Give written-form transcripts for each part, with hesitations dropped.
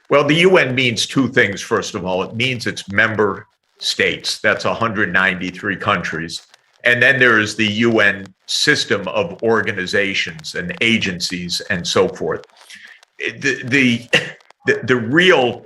Well, the UN means two things, first of all. It means its member states. That's 193 countries. And then there is the UN system of organizations and agencies and so forth. The real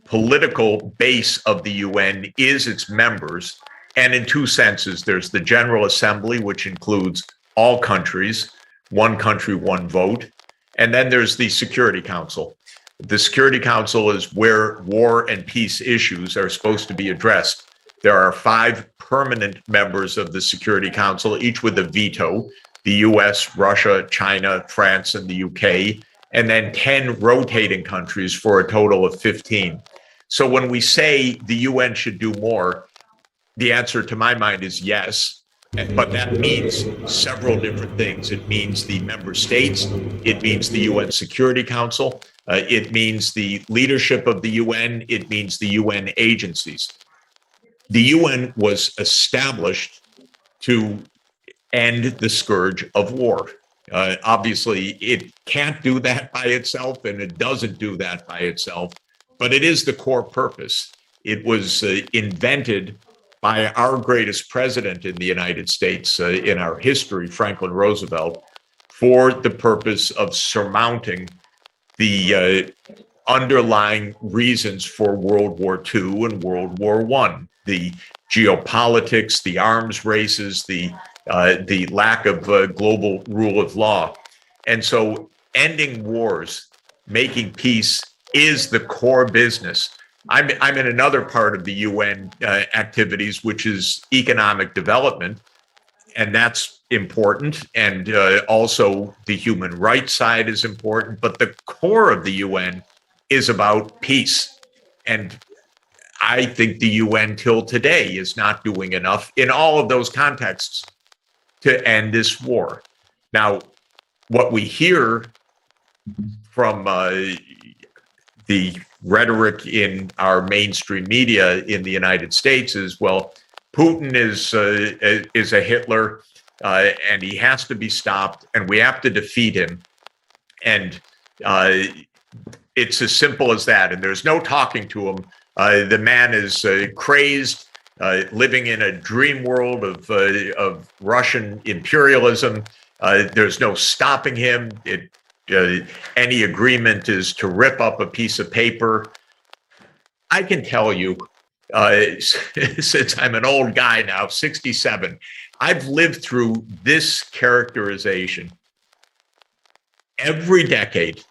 political base of the UN is its members. And in two senses, there's the General Assembly, which includes all countries, one country, one vote. And then there's the Security Council. The Security Council is where war and peace issues are supposed to be addressed. There are 5 permanent members of the Security Council, each with a veto: the US, Russia, China, France, and the UK, and then 10 rotating countries for a total of 15. So when we say the UN should do more, the answer to my mind is yes. But that means several different things. It means the member states, it means the UN Security Council, it means the leadership of the UN, it means the UN agencies. The UN was established to end the scourge of war. Obviously, it can't do that by itself, and it doesn't do that by itself, but it is the core purpose. It was invented by our greatest president in the United States in our history, Franklin Roosevelt, for the purpose of surmounting the underlying reasons for World War II and World War I, the geopolitics, the arms races, the lack of global rule of law. And so ending wars, making peace is the core business. I'm in another part of the UN activities, which is economic development, and that's important. And also the human rights side is important, but the core of the UN is about peace. And I think the UN till today is not doing enough in all of those contexts to end this war. Now, what we hear from the rhetoric in our mainstream media in the United States is, well, Putin is a Hitler, and he has to be stopped, and we have to defeat him. And it's as simple as that. And there's no talking to him. The man is crazed, living in a dream world of Russian imperialism. There's no stopping him. Any agreement is to rip up a piece of paper. I can tell you, since I'm an old guy now, 67, I've lived through this characterization. Every decade,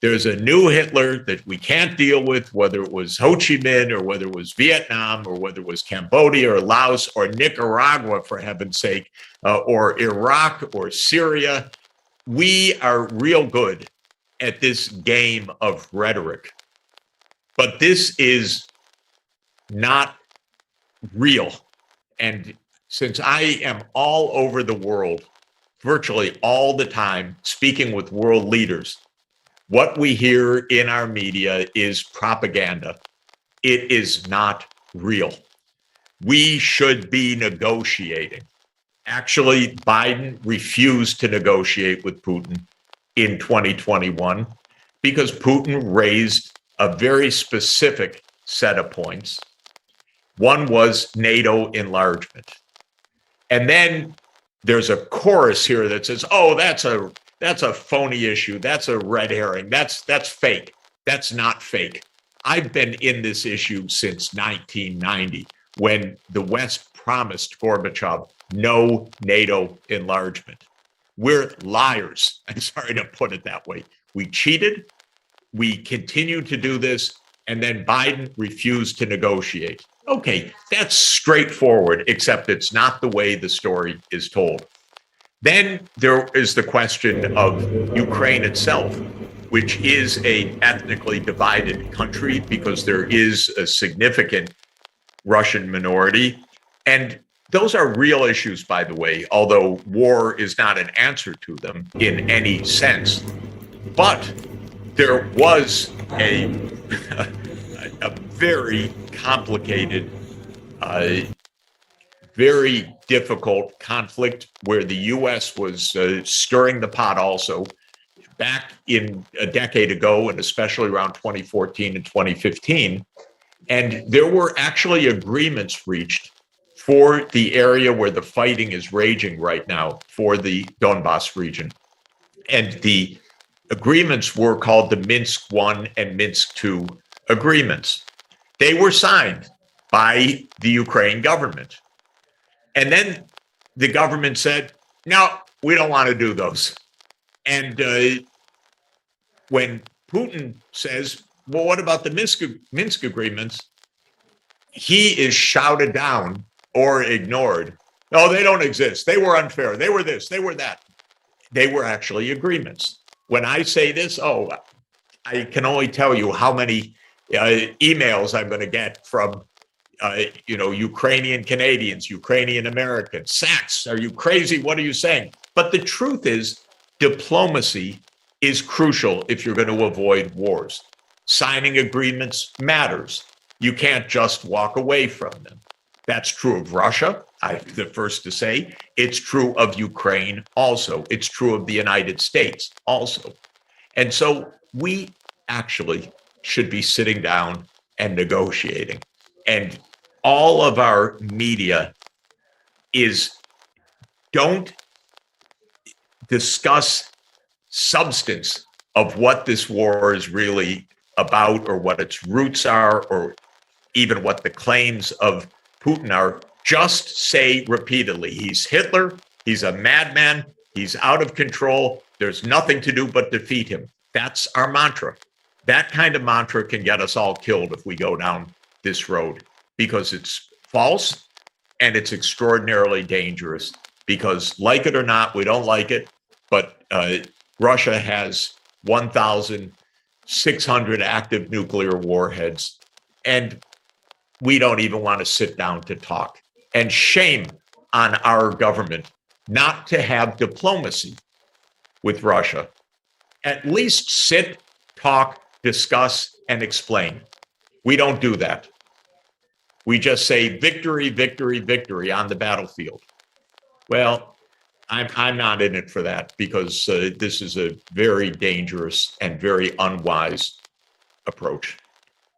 there's a new Hitler that we can't deal with, whether it was Ho Chi Minh or whether it was Vietnam or whether it was Cambodia or Laos or Nicaragua, for heaven's sake, or Iraq or Syria. We are real good at this game of rhetoric, but this is not real. And since I am all over the world, virtually all the time, speaking with world leaders, what we hear in our media is propaganda. It is not real. We should be negotiating. Actually, Biden refused to negotiate with Putin in 2021 because Putin raised a very specific set of points. One was NATO enlargement. And then there's a chorus here that says, oh, that's a phony issue. That's a red herring. That's fake. That's not fake. I've been in this issue since 1990, when the West promised Gorbachev no NATO enlargement. We're liars. I'm sorry to put it that way. We cheated. We continue to do this. And then Biden refused to negotiate. Okay, that's straightforward, except it's not the way the story is told. Then there is the question of Ukraine itself, which is an ethnically divided country because there is a significant Russian minority. And those are real issues, by the way, although war is not an answer to them in any sense. But there was a very complicated, very difficult conflict where the U.S. was stirring the pot also back in a decade ago, and especially around 2014 and 2015. And there were actually agreements reached for the area where the fighting is raging right now, for the Donbass region. And the agreements were called the Minsk I and Minsk II agreements. They were signed by the Ukraine government. And then the government said, no, we don't want to do those. And when Putin says, well, what about the Minsk agreements? He is shouted down or ignored. No, they don't exist. They were unfair. They were this, they were that. They were actually agreements. When I say this, I can only tell you how many emails I'm going to get from Ukrainian Canadians, Ukrainian Americans. Sachs, are you crazy? What are you saying? But the truth is, diplomacy is crucial if you're going to avoid wars. Signing agreements matters. You can't just walk away from them. That's true of Russia, I'm the first to say. It's true of Ukraine also. It's true of the United States also. And so we actually should be sitting down and negotiating. And all of our media don't discuss substance of what this war is really about, or what its roots are, or even what the claims of Putin are. Just say repeatedly, he's Hitler, he's a madman, he's out of control, there's nothing to do but defeat him. That's our mantra. That kind of mantra can get us all killed if we go down this road, because it's false and it's extraordinarily dangerous. Because, like it or not, we don't like it, but Russia has 1,600 active nuclear warheads, and we don't even want to sit down to talk. And shame on our government not to have diplomacy with Russia. At least sit, talk, discuss, and explain. We don't do that. We just say victory, victory, victory on the battlefield. Well, I'm not in it for that, because this is a very dangerous and very unwise approach.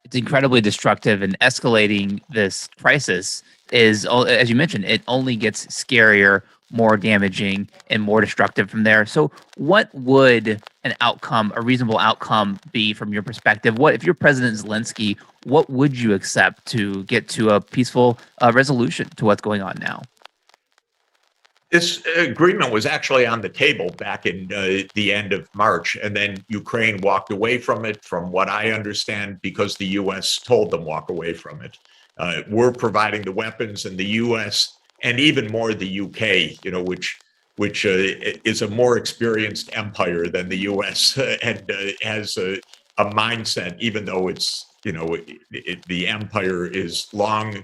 It's incredibly destructive, and escalating this crisis is, as you mentioned, it only gets scarier, more damaging, and more destructive from there. So what would a reasonable outcome be from your perspective? What, if you're President Zelensky, what would you accept to get to a peaceful resolution to what's going on now? This agreement was actually on the table back in the end of March, and then Ukraine walked away from it, from what I understand, because the U.S. told them walk away from it. We're providing the weapons, and the U.S. and even more the U.K., which is a more experienced empire than the U.S. and has a mindset, even though it's the empire is long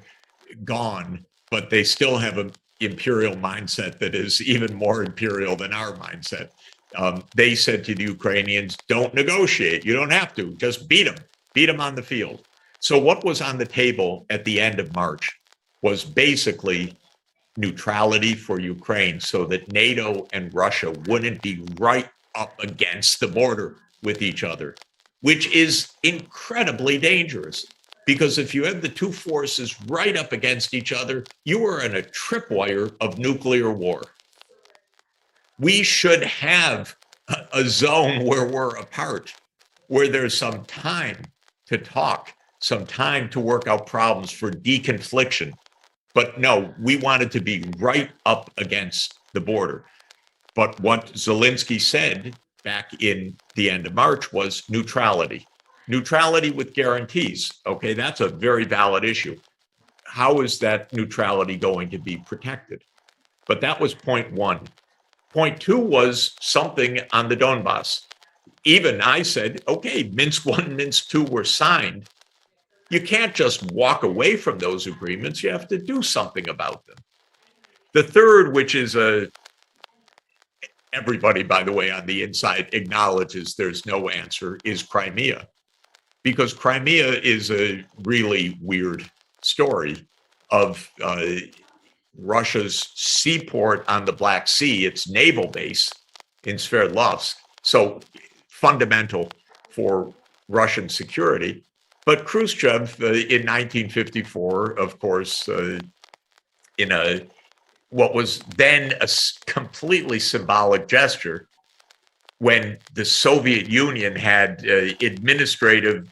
gone, but they still have a imperial mindset that is even more imperial than our mindset. They said to the Ukrainians, don't negotiate. You don't have to. Just beat them on the field. So what was on the table at the end of March was basically neutrality for Ukraine, so that NATO and Russia wouldn't be right up against the border with each other, which is incredibly dangerous. Because if you have the two forces right up against each other, you are in a tripwire of nuclear war. We should have a zone where we're apart, where there's some time to talk, some time to work out problems for deconfliction. But no, we wanted to be right up against the border. But what Zelensky said back in the end of March was neutrality. Neutrality with guarantees. Okay, that's a very valid issue. How is that neutrality going to be protected? But that was point one. Point two was something on the Donbass. Even I said, okay, Minsk I, Minsk II were signed. You can't just walk away from those agreements. You have to do something about them. The third, which is everybody, by the way, on the inside acknowledges there's no answer, is Crimea. Because Crimea is a really weird story of Russia's seaport on the Black Sea, its naval base in Sverdlovsk. So fundamental for Russian security. But Khrushchev in 1954, of course, in what was then a completely symbolic gesture, when the Soviet Union had administrative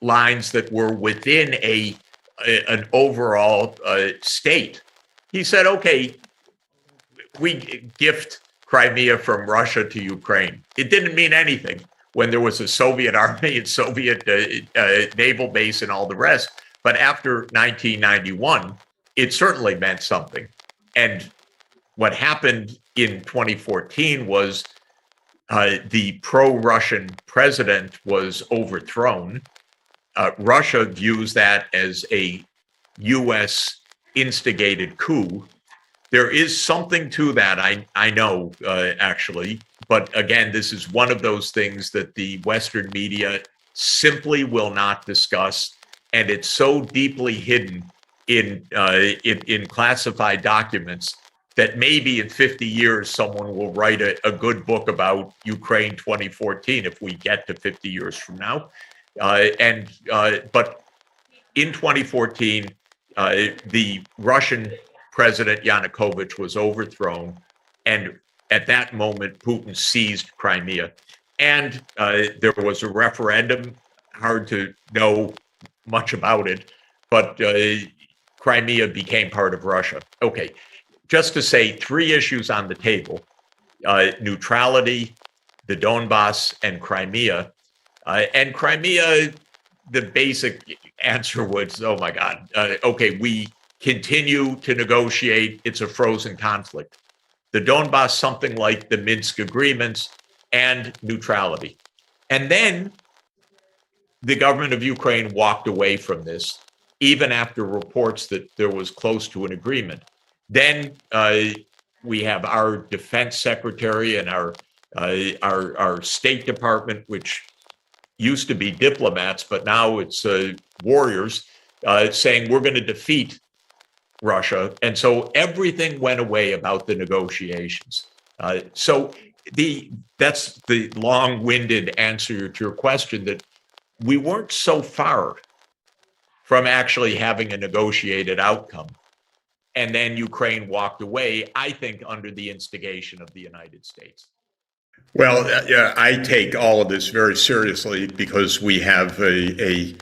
lines that were within an overall state. He said, okay, we gift Crimea from Russia to Ukraine. It didn't mean anything when there was a Soviet army and Soviet naval base and all the rest. But after 1991, it certainly meant something. And what happened in 2014 was the pro-Russian president was overthrown. Russia views that as a U.S. instigated coup. There is something to that, I know, actually. But again, this is one of those things that the Western media simply will not discuss. And it's so deeply hidden in classified documents that maybe in 50 years, someone will write a good book about Ukraine 2014 if we get to 50 years from now. But in 2014, the Russian President Yanukovych was overthrown. And at that moment, Putin seized Crimea. And there was a referendum, hard to know much about it, but Crimea became part of Russia. Okay, just to say 3 issues on the table, neutrality, the Donbass, and Crimea. And Crimea, the basic answer was, oh my God, okay, we continue to negotiate. It's a frozen conflict. The Donbass, something like the Minsk agreements, and neutrality. And then the government of Ukraine walked away from this, even after reports that there was close to an agreement. Then we have our defense secretary and our State Department, which used to be diplomats, but now it's warriors, saying we're going to defeat Russia. And so everything went away about the negotiations. So that's the long-winded answer to your question, that we weren't so far from actually having a negotiated outcome. And then Ukraine walked away, I think, under the instigation of the United States. Well, I take all of this very seriously because we have a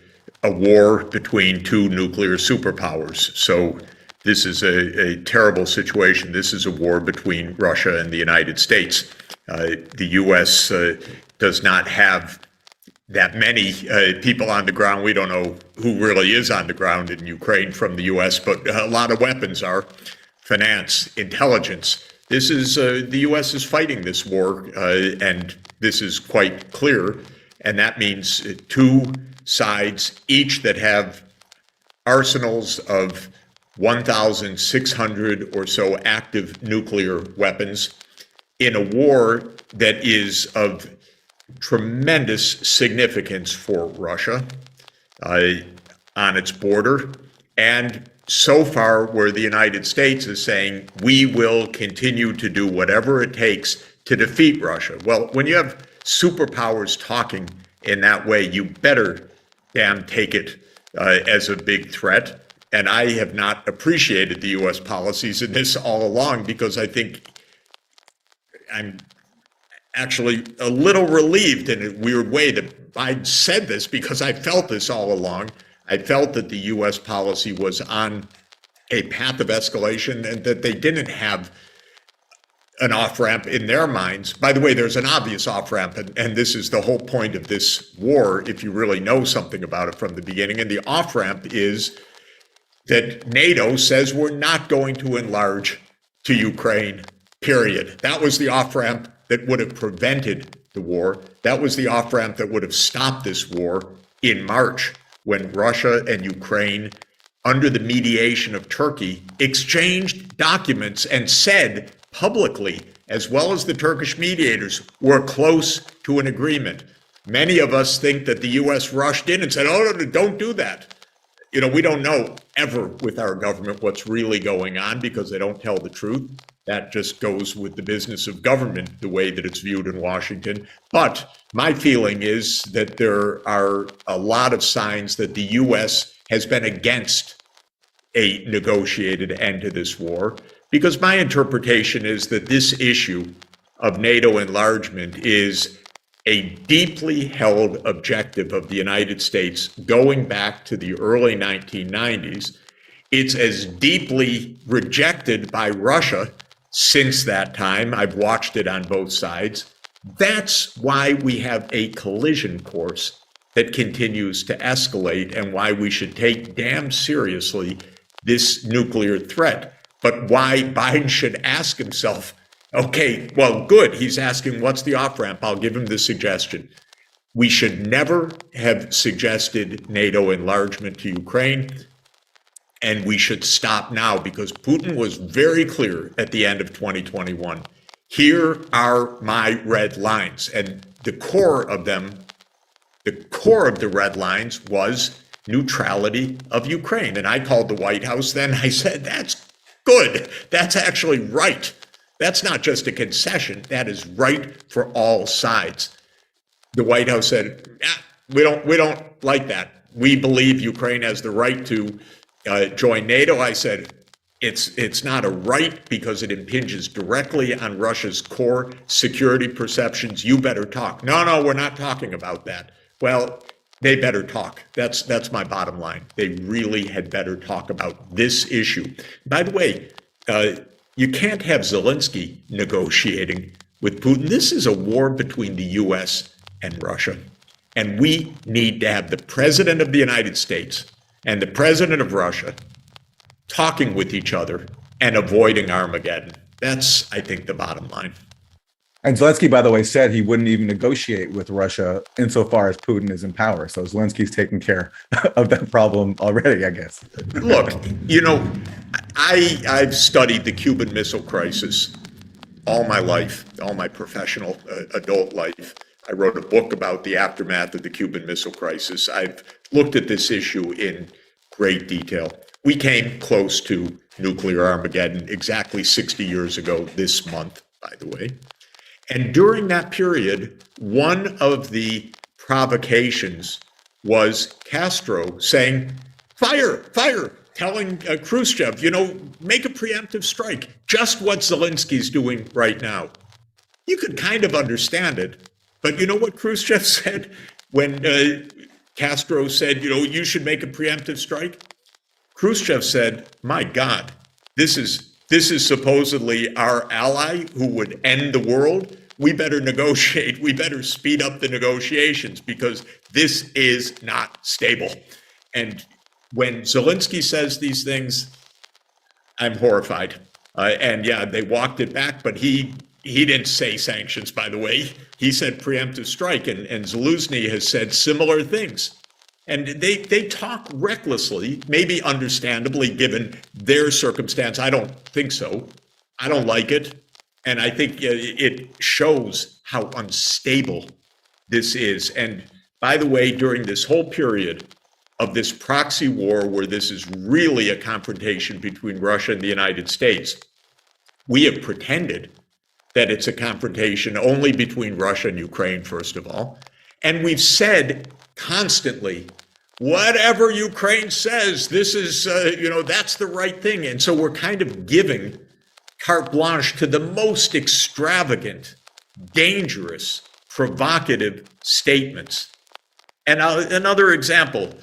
war between 2 nuclear superpowers. So this is a terrible situation. This is a war between Russia and the United States. The U.S. Does not have that many people on the ground. We don't know who really is on the ground in Ukraine from the U.S., but a lot of weapons are, finance, intelligence. This is the U.S. is fighting this war, and this is quite clear. And that means 2 sides, each that have arsenals of 1,600 or so active nuclear weapons in a war that is of tremendous significance for Russia on its border. And so far, where the United States is saying, we will continue to do whatever it takes to defeat Russia. Well, when you have superpowers talking in that way, you better damn take it as a big threat. And I have not appreciated the U.S. policies in this all along, because I think I'm actually a little relieved in a weird way that Biden said this, because I felt this all along. I felt that the U.S. policy was on a path of escalation and that they didn't have an off-ramp in their minds. By the way, there's an obvious off-ramp, and this is the whole point of this war, if you really know something about it from the beginning. And the off-ramp is that NATO says we're not going to enlarge to Ukraine, period. That was the off-ramp that would have prevented the war. That was the off-ramp that would have stopped this war in March, when Russia and Ukraine, under the mediation of Turkey, exchanged documents and said publicly, as well as the Turkish mediators, we're close to an agreement. Many of us think that the U.S. rushed in and said, oh, no, don't do that. You know, we don't know ever with our government what's really going on, because they don't tell the truth. That just goes with the business of government, the way that it's viewed in Washington. But my feeling is that there are a lot of signs that the U.S. has been against a negotiated end to this war, because my interpretation is that this issue of NATO enlargement is a deeply held objective of the United States going back to the early 1990s. It's as deeply rejected by Russia since that time. I've watched it on both sides. That's why we have a collision course that continues to escalate, and why we should take damn seriously this nuclear threat. But why Biden should ask himself, okay, well, good, he's asking what's the off-ramp? I'll give him the suggestion. We should never have suggested NATO enlargement to Ukraine, and we should stop now, because Putin was very clear at the end of 2021. Here are my red lines. And the core of them, the core of the red lines was neutrality of Ukraine. And I called the White House then. I said, that's good. That's actually right. That's not just a concession. That is right for all sides. The White House said, we don't like that. We believe Ukraine has the right to join NATO. I said, it's not a right because it impinges directly on Russia's core security perceptions. You better talk. No, we're not talking about that. Well, they better talk. That's my bottom line. They really had better talk about this issue. By the way, you can't have Zelensky negotiating with Putin. This is a war between the U.S. and Russia. And we need to have the President of the United States and the President of Russia talking with each other and avoiding Armageddon. That's, I think, the bottom line. And Zelensky, by the way, said he wouldn't even negotiate with Russia insofar as Putin is in power. So Zelensky's taking care of that problem already, I guess. Look, I've studied the Cuban Missile Crisis all my life, all my professional adult life. I wrote a book about the aftermath of the Cuban Missile Crisis. I've looked at this issue in great detail. We came close to nuclear Armageddon exactly 60 years ago this month, by the way. And during that period, one of the provocations was Castro saying, fire, telling Khrushchev, make a preemptive strike, just what Zelensky's doing right now. You could kind of understand it, but you know what Khrushchev said when Castro said, you should make a preemptive strike? Khrushchev said, my God, this is supposedly our ally who would end the world. We better negotiate. We better speed up the negotiations because this is not stable. And when Zelensky says these things, I'm horrified. And yeah, they walked it back, but he didn't say sanctions, by the way. He said preemptive strike, and Zelensky has said similar things. And they talk recklessly, maybe understandably, given their circumstance. I don't think so. I don't like it. And I think it shows how unstable this is. And by the way, during this whole period of this proxy war, where this is really a confrontation between Russia and the United States, we have pretended that it's a confrontation only between Russia and Ukraine, first of all. And we've said constantly, whatever Ukraine says, this is, that's the right thing. And so we're kind of giving carte blanche to the most extravagant, dangerous, provocative statements. And another example,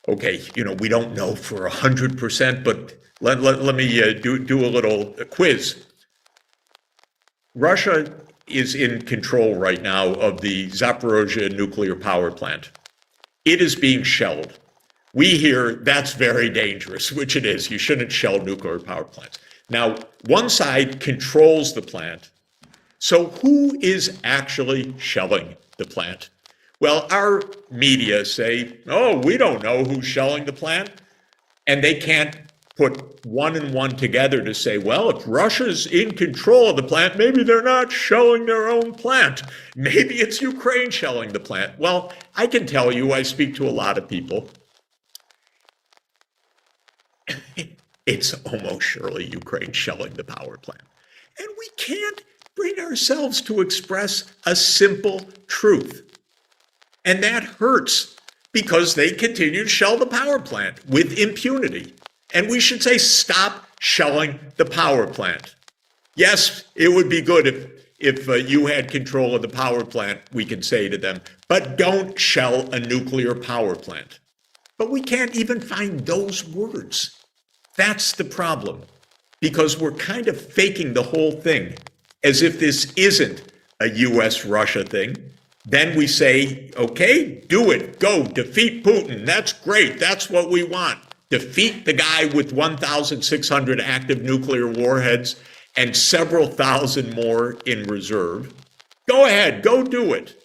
okay, we don't know for 100%, but let me do a little quiz. Russia is in control right now of the Zaporozhye nuclear power plant. It is being shelled. We hear that's very dangerous, which it is. You shouldn't shell nuclear power plants. Now, one side controls the plant. So who is actually shelling the plant? Well, our media say, oh, we don't know who's shelling the plant. And they can't put one and one together to say, well, if Russia's in control of the plant, maybe they're not shelling their own plant. Maybe it's Ukraine shelling the plant. Well, I can tell you, I speak to a lot of people. It's almost surely Ukraine shelling the power plant. And we can't bring ourselves to express a simple truth. And that hurts because they continue to shell the power plant with impunity. And we should say, stop shelling the power plant. Yes, it would be good if you had control of the power plant, we can say to them, but don't shell a nuclear power plant. But we can't even find those words. That's the problem, because we're kind of faking the whole thing as if this isn't a US-Russia thing. Then we say, okay, do it. Go defeat Putin. That's great. That's what we want. Defeat the guy with 1,600 active nuclear warheads and several thousand more in reserve. Go ahead, go do it.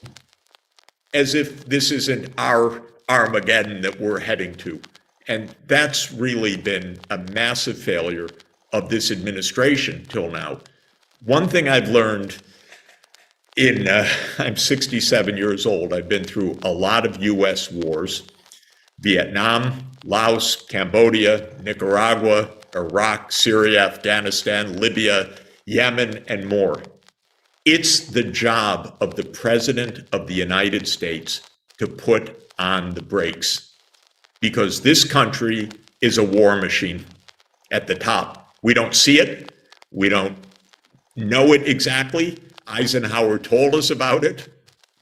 As if this isn't our Armageddon that we're heading to. And that's really been a massive failure of this administration till now. One thing I've learned I'm 67 years old. I've been through a lot of US wars, Vietnam, Laos, Cambodia, Nicaragua, Iraq, Syria, Afghanistan, Libya, Yemen, and more. It's the job of the President of the United States to put on the brakes, because this country is a war machine at the top. We don't see it. We don't know it exactly. Eisenhower told us about it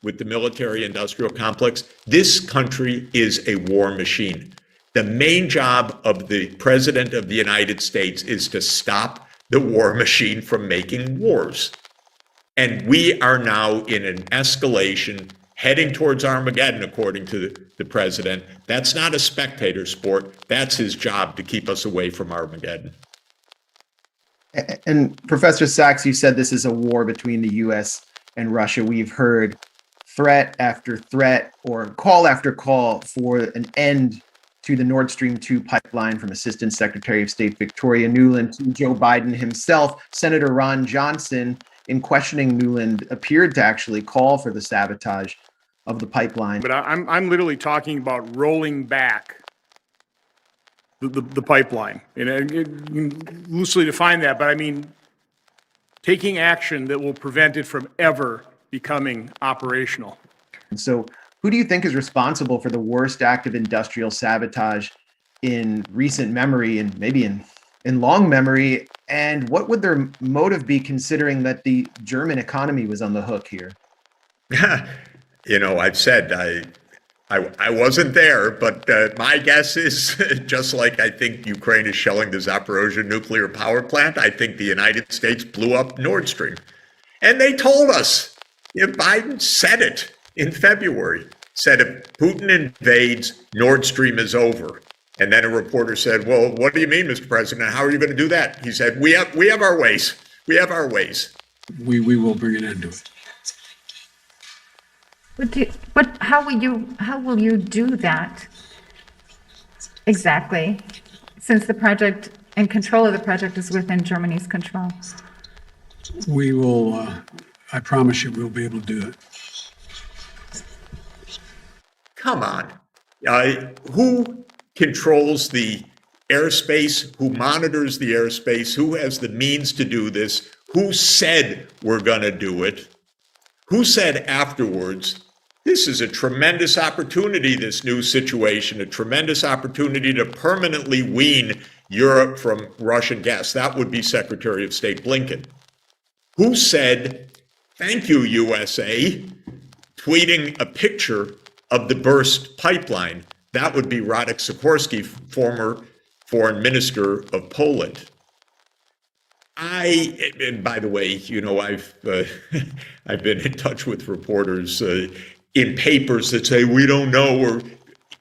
with the military-industrial complex. This country is a war machine. The main job of the President of the United States is to stop the war machine from making wars. And we are now in an escalation heading towards Armageddon, according to the president. That's not a spectator sport. That's his job, to keep us away from Armageddon. And Professor Sachs, you said this is a war between the U.S. and Russia. We've heard threat after threat or call after call for an end to the Nord Stream 2 pipeline, from Assistant Secretary of State Victoria Nuland to Joe Biden himself. Senator Ron Johnson, in questioning Nuland, appeared to actually call for the sabotage of the pipeline. But I'm literally talking about rolling back the pipeline. And you can loosely define that, but I mean taking action that will prevent it from ever becoming operational. And so, who do you think is responsible for the worst act of industrial sabotage in recent memory, and maybe in long memory? And what would their motive be, considering that the German economy was on the hook here? You know, I've said I wasn't there, but my guess is, just like I think Ukraine is shelling the Zaporozhye nuclear power plant, I think the United States blew up Nord Stream. And they told us. Biden said it in February, said if Putin invades, Nord Stream is over. And then a reporter said, well, what do you mean, Mr. President? How are you going to do that? He said, we have our ways. We have our ways. We will bring an end to it. But how will you do that exactly, since the project and control of the project is within Germany's control? We will, I promise you, we'll be able to do it. Come on. Who controls the airspace? Who monitors the airspace? Who has the means to do this? Who said we're going to do it? Who said afterwards, this is a tremendous opportunity, this new situation, a tremendous opportunity to permanently wean Europe from Russian gas? That would be Secretary of State Blinken. Who said, thank you, USA, tweeting a picture of the burst pipeline? That would be Radek Sikorski, former foreign minister of Poland. And by the way, you know, I've been in touch with reporters in papers that say we don't know, or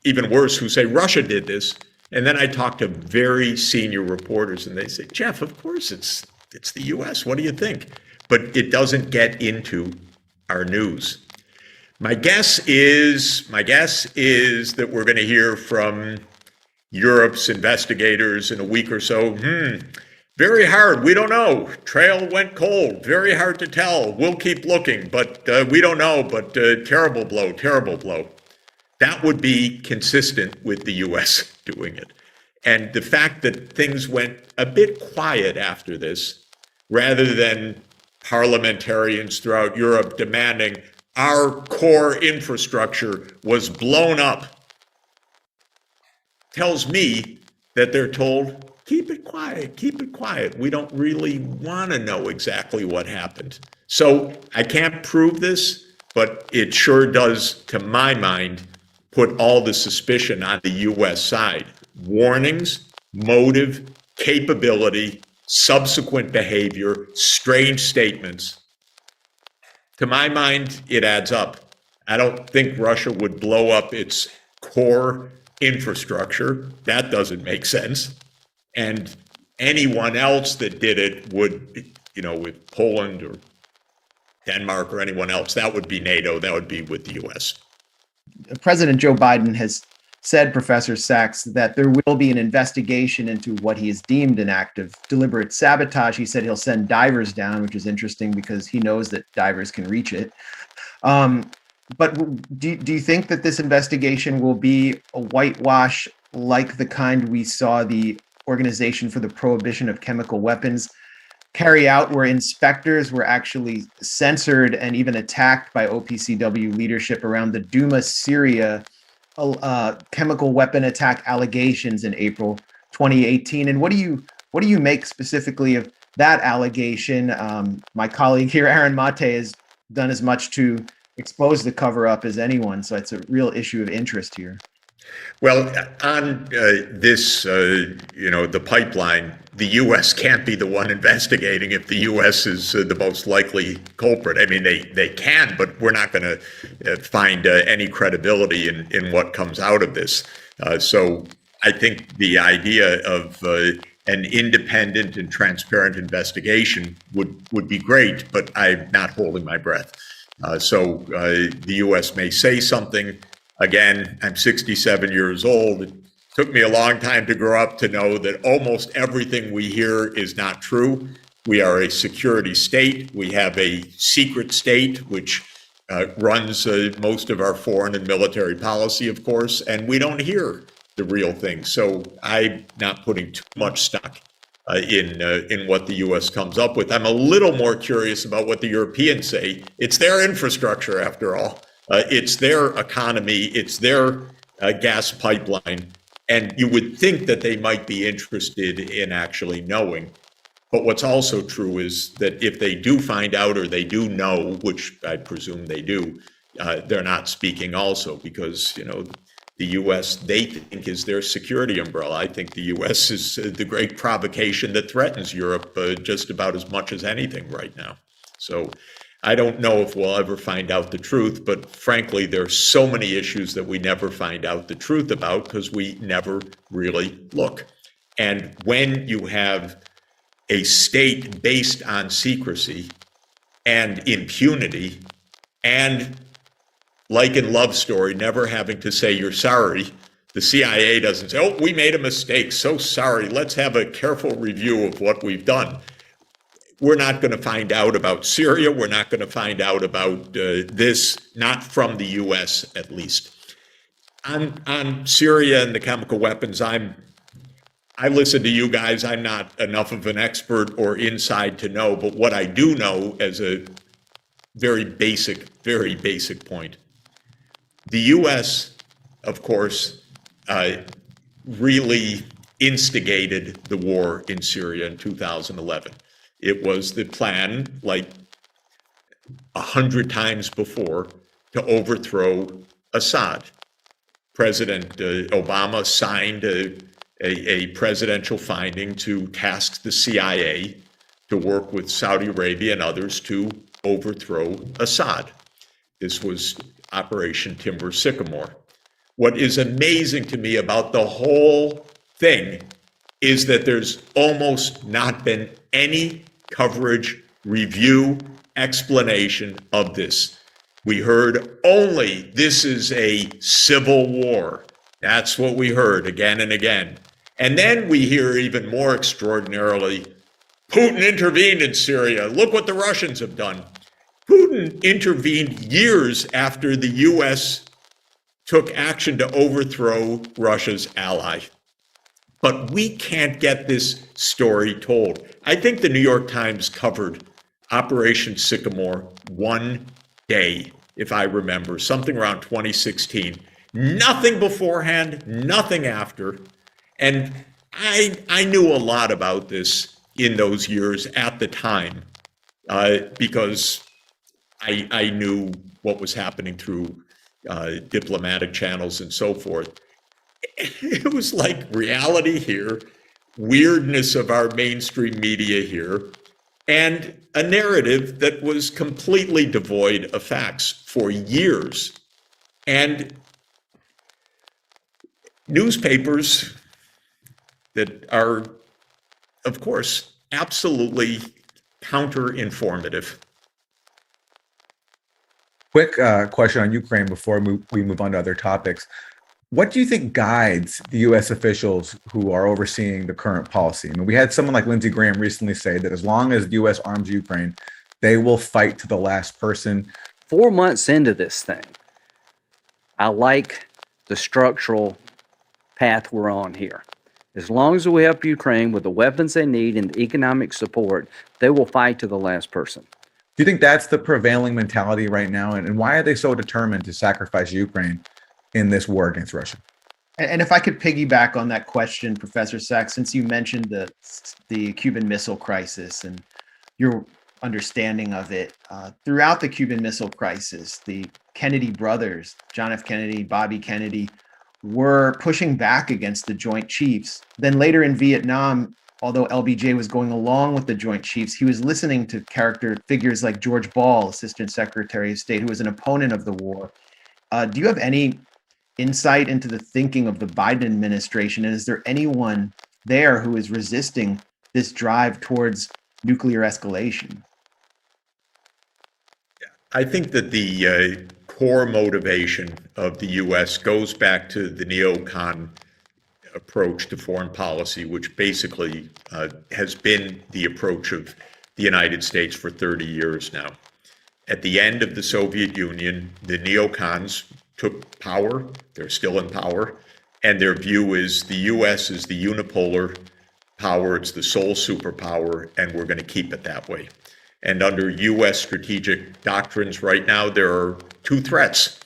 even worse, who say Russia did this. And then I talk to very senior reporters, and they say, Jeff, of course it's the U.S. What do you think? But it doesn't get into our news. My guess is that we're going to hear from Europe's investigators in a week or so. Very hard. We don't know. Trail went cold. Very hard to tell. We'll keep looking, but we don't know. But terrible blow, terrible blow. That would be consistent with the U.S. doing it. And the fact that things went a bit quiet after this rather than parliamentarians throughout Europe demanding our core infrastructure was blown up, tells me that they're told, keep it quiet, keep it quiet. We don't really want to know exactly what happened. So I can't prove this, but it sure does, to my mind, put all the suspicion on the US side. Warnings, motive, capability, subsequent behavior, strange statements. To my mind, it adds up. I don't think Russia would blow up its core infrastructure. That doesn't make sense. And anyone else that did it would, with Poland or Denmark or anyone else, that would be NATO, that would be with the US. President Joe Biden has said, Professor Sachs, that there will be an investigation into what he has deemed an act of deliberate sabotage. He said he'll send divers down, which is interesting because he knows that divers can reach it. But do you think that this investigation will be a whitewash like the kind we saw the Organization for the Prohibition of Chemical Weapons carry out, where inspectors were actually censored and even attacked by OPCW leadership around the Duma Syria chemical weapon attack allegations in April 2018? And what do you make specifically of that allegation? My colleague here, Aaron Mate, has done as much to expose the cover-up as anyone, so it's a real issue of interest here. Well, on this, the pipeline, the U.S. can't be the one investigating if the U.S. is the most likely culprit. I mean, they can, but we're not going to find any credibility in what comes out of this. So I think the idea of an independent and transparent investigation would be great, but I'm not holding my breath. So the U.S. may say something. Again, I'm 67 years old. It took me a long time to grow up to know that almost everything we hear is not true. We are a security state. We have a secret state, which runs most of our foreign and military policy, of course, and we don't hear the real thing. So I'm not putting too much stock in what the U.S. comes up with. I'm a little more curious about what the Europeans say. It's their infrastructure, after all. It's their economy, it's their gas pipeline, and you would think that they might be interested in actually knowing. But what's also true is that if they do find out or they do know, which I presume they do, they're not speaking also because, the U.S. they think is their security umbrella. I think the U.S. is the great provocation that threatens Europe just about as much as anything right now. So I don't know if we'll ever find out the truth, but frankly, there are so many issues that we never find out the truth about because we never really look. And when you have a state based on secrecy and impunity and, like in Love Story, never having to say you're sorry, the CIA doesn't say, oh, we made a mistake, so sorry, let's have a careful review of what we've done. We're not going to find out about Syria. We're not going to find out about this, not from the U.S. at least. On Syria and the chemical weapons, I listen to you guys. I'm not enough of an expert or inside to know, but what I do know as a very basic point, the U.S., of course, really instigated the war in Syria in 2011. It was the plan, like 100 times before, to overthrow Assad. President Obama signed a presidential finding to task the CIA to work with Saudi Arabia and others to overthrow Assad. This was Operation Timber Sycamore. What is amazing to me about the whole thing is that there's almost not been any coverage, review, explanation of this. We heard only this is a civil war. That's what we heard again and again. And then we hear even more extraordinarily, Putin intervened in Syria. Look what the Russians have done. Putin intervened years after the U.S. took action to overthrow Russia's ally. but we can't get this story told. I think the New York Times covered Operation Sycamore one day, if I remember, something around 2016. Nothing beforehand, nothing after. And I knew a lot about this in those years at the time because I knew what was happening through diplomatic channels and so forth. It was like reality here, weirdness of our mainstream media here, and a narrative that was completely devoid of facts for years. And newspapers that are, of course, absolutely counter-informative. Quick question on Ukraine before we move on to other topics. What do you think guides the U.S. officials who are overseeing the current policy? I mean, we had someone like Lindsey Graham recently say that as long as the U.S. arms Ukraine, they will fight to the last person. 4 months into this thing, I like the structural path we're on here. As long as we help Ukraine with the weapons they need and the economic support, they will fight to the last person. Do you think that's the prevailing mentality right now? And why are they so determined to sacrifice Ukraine in this war against Russia? And if I could piggyback on that question, Professor Sachs, since you mentioned the Cuban Missile Crisis and your understanding of it, throughout the Cuban Missile Crisis, the Kennedy brothers, John F. Kennedy, Bobby Kennedy, were pushing back against the Joint Chiefs. Then later in Vietnam, although LBJ was going along with the Joint Chiefs, he was listening to character figures like George Ball, Assistant Secretary of State, who was an opponent of the war. Do you have any insight into the thinking of the Biden administration? And is there anyone there who is resisting this drive towards nuclear escalation? I think that the core motivation of the U.S. goes back to the neocon approach to foreign policy, which basically has been the approach of the United States for 30 years now. At the end of the Soviet Union, the neocons took power. They're still in power. And their view is the U.S. is the unipolar power. It's the sole superpower, and we're going to keep it that way. And under U.S. strategic doctrines right now, there are two threats.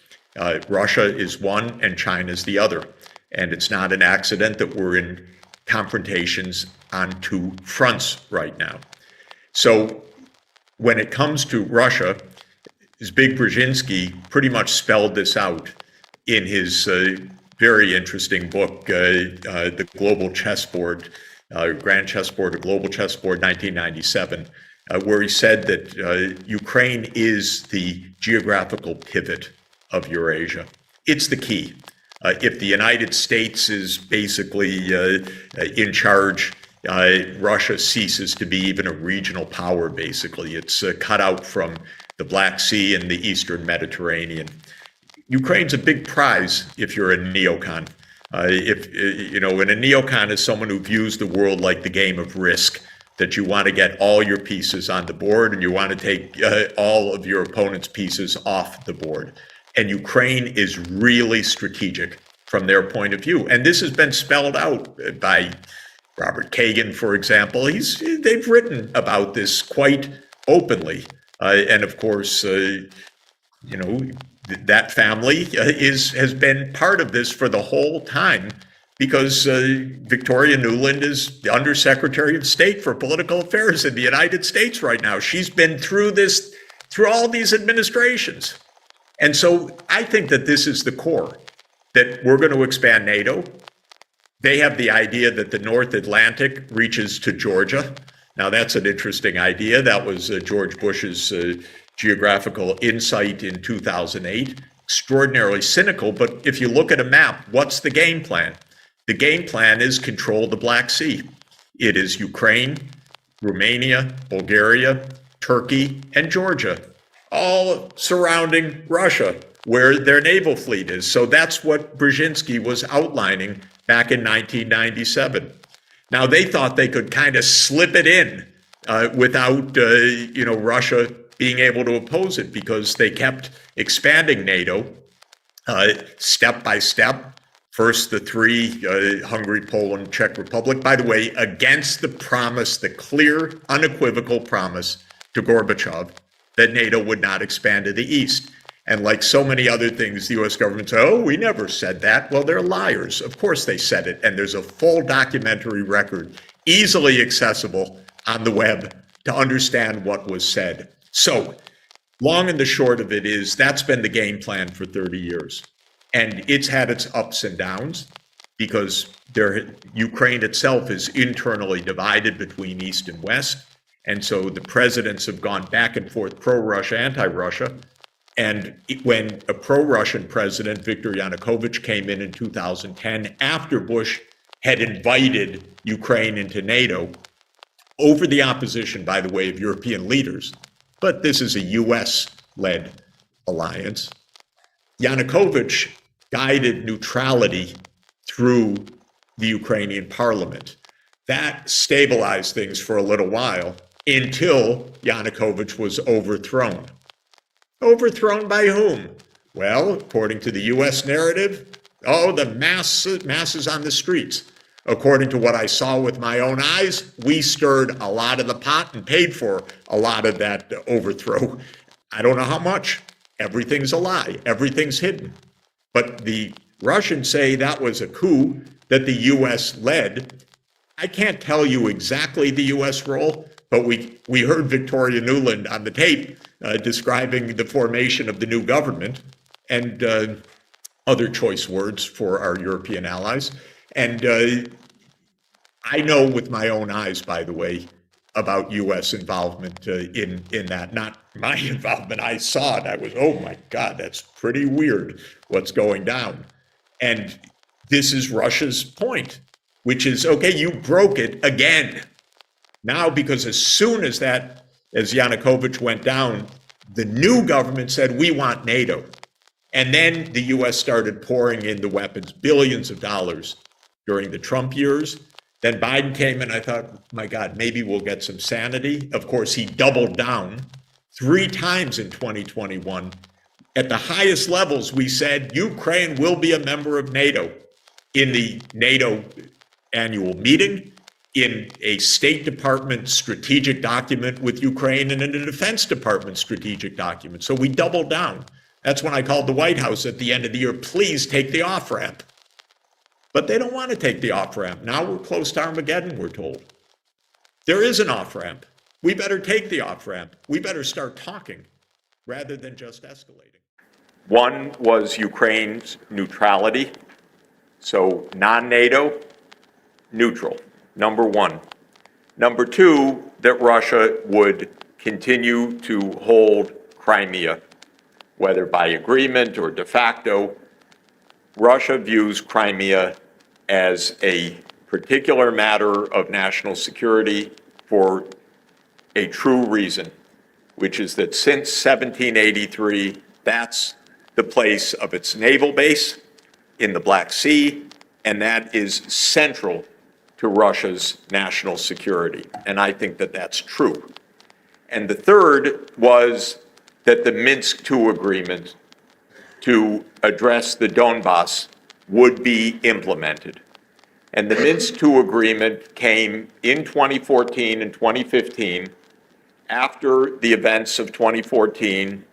Russia is one and China is the other. And it's not an accident that we're in confrontations on two fronts right now. So when it comes to Russia, Zbig Brzezinski pretty much spelled this out in his very interesting book, The Global Chessboard, Grand Chessboard, or Global Chessboard, 1997, where he said that Ukraine is the geographical pivot of Eurasia. It's the key. If the United States is basically in charge, Russia ceases to be even a regional power, basically. It's cut out from the Black Sea and the Eastern Mediterranean. Ukraine's a big prize if you're a neocon. And a neocon is someone who views the world like the game of Risk, that you want to get all your pieces on the board and you want to take all of your opponent's pieces off the board. And Ukraine is really strategic from their point of view. And this has been spelled out by Robert Kagan, for example. They've written about this quite openly. And of course, that family has been part of this for the whole time, because Victoria Nuland is the Undersecretary of State for Political Affairs in the United States right now. She's been through all these administrations. And so I think that this is the core, that we're going to expand NATO. They have the idea that the North Atlantic reaches to Georgia. Now, that's an interesting idea. That was George Bush's geographical insight in 2008. Extraordinarily cynical, but if you look at a map, what's the game plan? The game plan is control the Black Sea. It is Ukraine, Romania, Bulgaria, Turkey, and Georgia, all surrounding Russia, where their naval fleet is. So that's what Brzezinski was outlining back in 1997. Now, they thought they could kind of slip it in without, Russia being able to oppose it, because they kept expanding NATO step by step, First, the three, Hungary, Poland, Czech Republic, by the way, against the promise, the clear, unequivocal promise to Gorbachev that NATO would not expand to the east. And like so many other things, the US government said, oh, we never said that. Well, they're liars. Of course they said it. And there's a full documentary record, easily accessible on the web to understand what was said. So, long and the short of it is that's been the game plan for 30 years. And it's had its ups and downs because Ukraine itself is internally divided between East and West. And so the presidents have gone back and forth, pro-Russia, anti-Russia. And when a pro-Russian president, Viktor Yanukovych, came in 2010, after Bush had invited Ukraine into NATO, over the opposition, by the way, of European leaders, but this is a US-led alliance, Yanukovych guided neutrality through the Ukrainian parliament. That stabilized things for a little while until Yanukovych was overthrown. Overthrown by whom? Well, according to the US narrative, the masses on the streets. According to what I saw with my own eyes, we stirred a lot of the pot and paid for a lot of that overthrow. I don't know how much. Everything's a lie. Everything's hidden. But the Russians say that was a coup that the U.S. led. I can't tell you exactly the U.S. role, but we heard Victoria Nuland on the tape describing the formation of the new government and other choice words for our European allies. And I know with my own eyes, by the way, about U.S. involvement in that. Not my involvement. I saw it. I was, oh my God, that's pretty weird what's going down. And this is Russia's point, which is, okay, you broke it again. Now, because as soon as Yanukovych went down, the new government said, we want NATO. And then the U.S. started pouring in the weapons, billions of dollars during the Trump years. Then Biden came and I thought, my God, maybe we'll get some sanity. Of course, he doubled down 3 times in 2021. At the highest levels, we said Ukraine will be a member of NATO in the NATO annual meeting, in a State Department strategic document with Ukraine, and in a Defense Department strategic document. So we doubled down. That's when I called the White House at the end of the year, please take the off-ramp. But they don't want to take the off-ramp. Now we're close to Armageddon, we're told. There is an off-ramp. We better take the off-ramp. We better start talking rather than just escalating. One was Ukraine's neutrality. So non-NATO, neutral, number one. Number two, that Russia would continue to hold Crimea, whether by agreement or de facto. Russia views Crimea as a particular matter of national security for a true reason, which is that since 1783, that's the place of its naval base in the Black Sea, and that is central to Russia's national security. And I think that that's true. And the third was that the Minsk II agreement to address the Donbass would be implemented. And the Minsk II agreement came in 2014 and 2015 after the events of 2014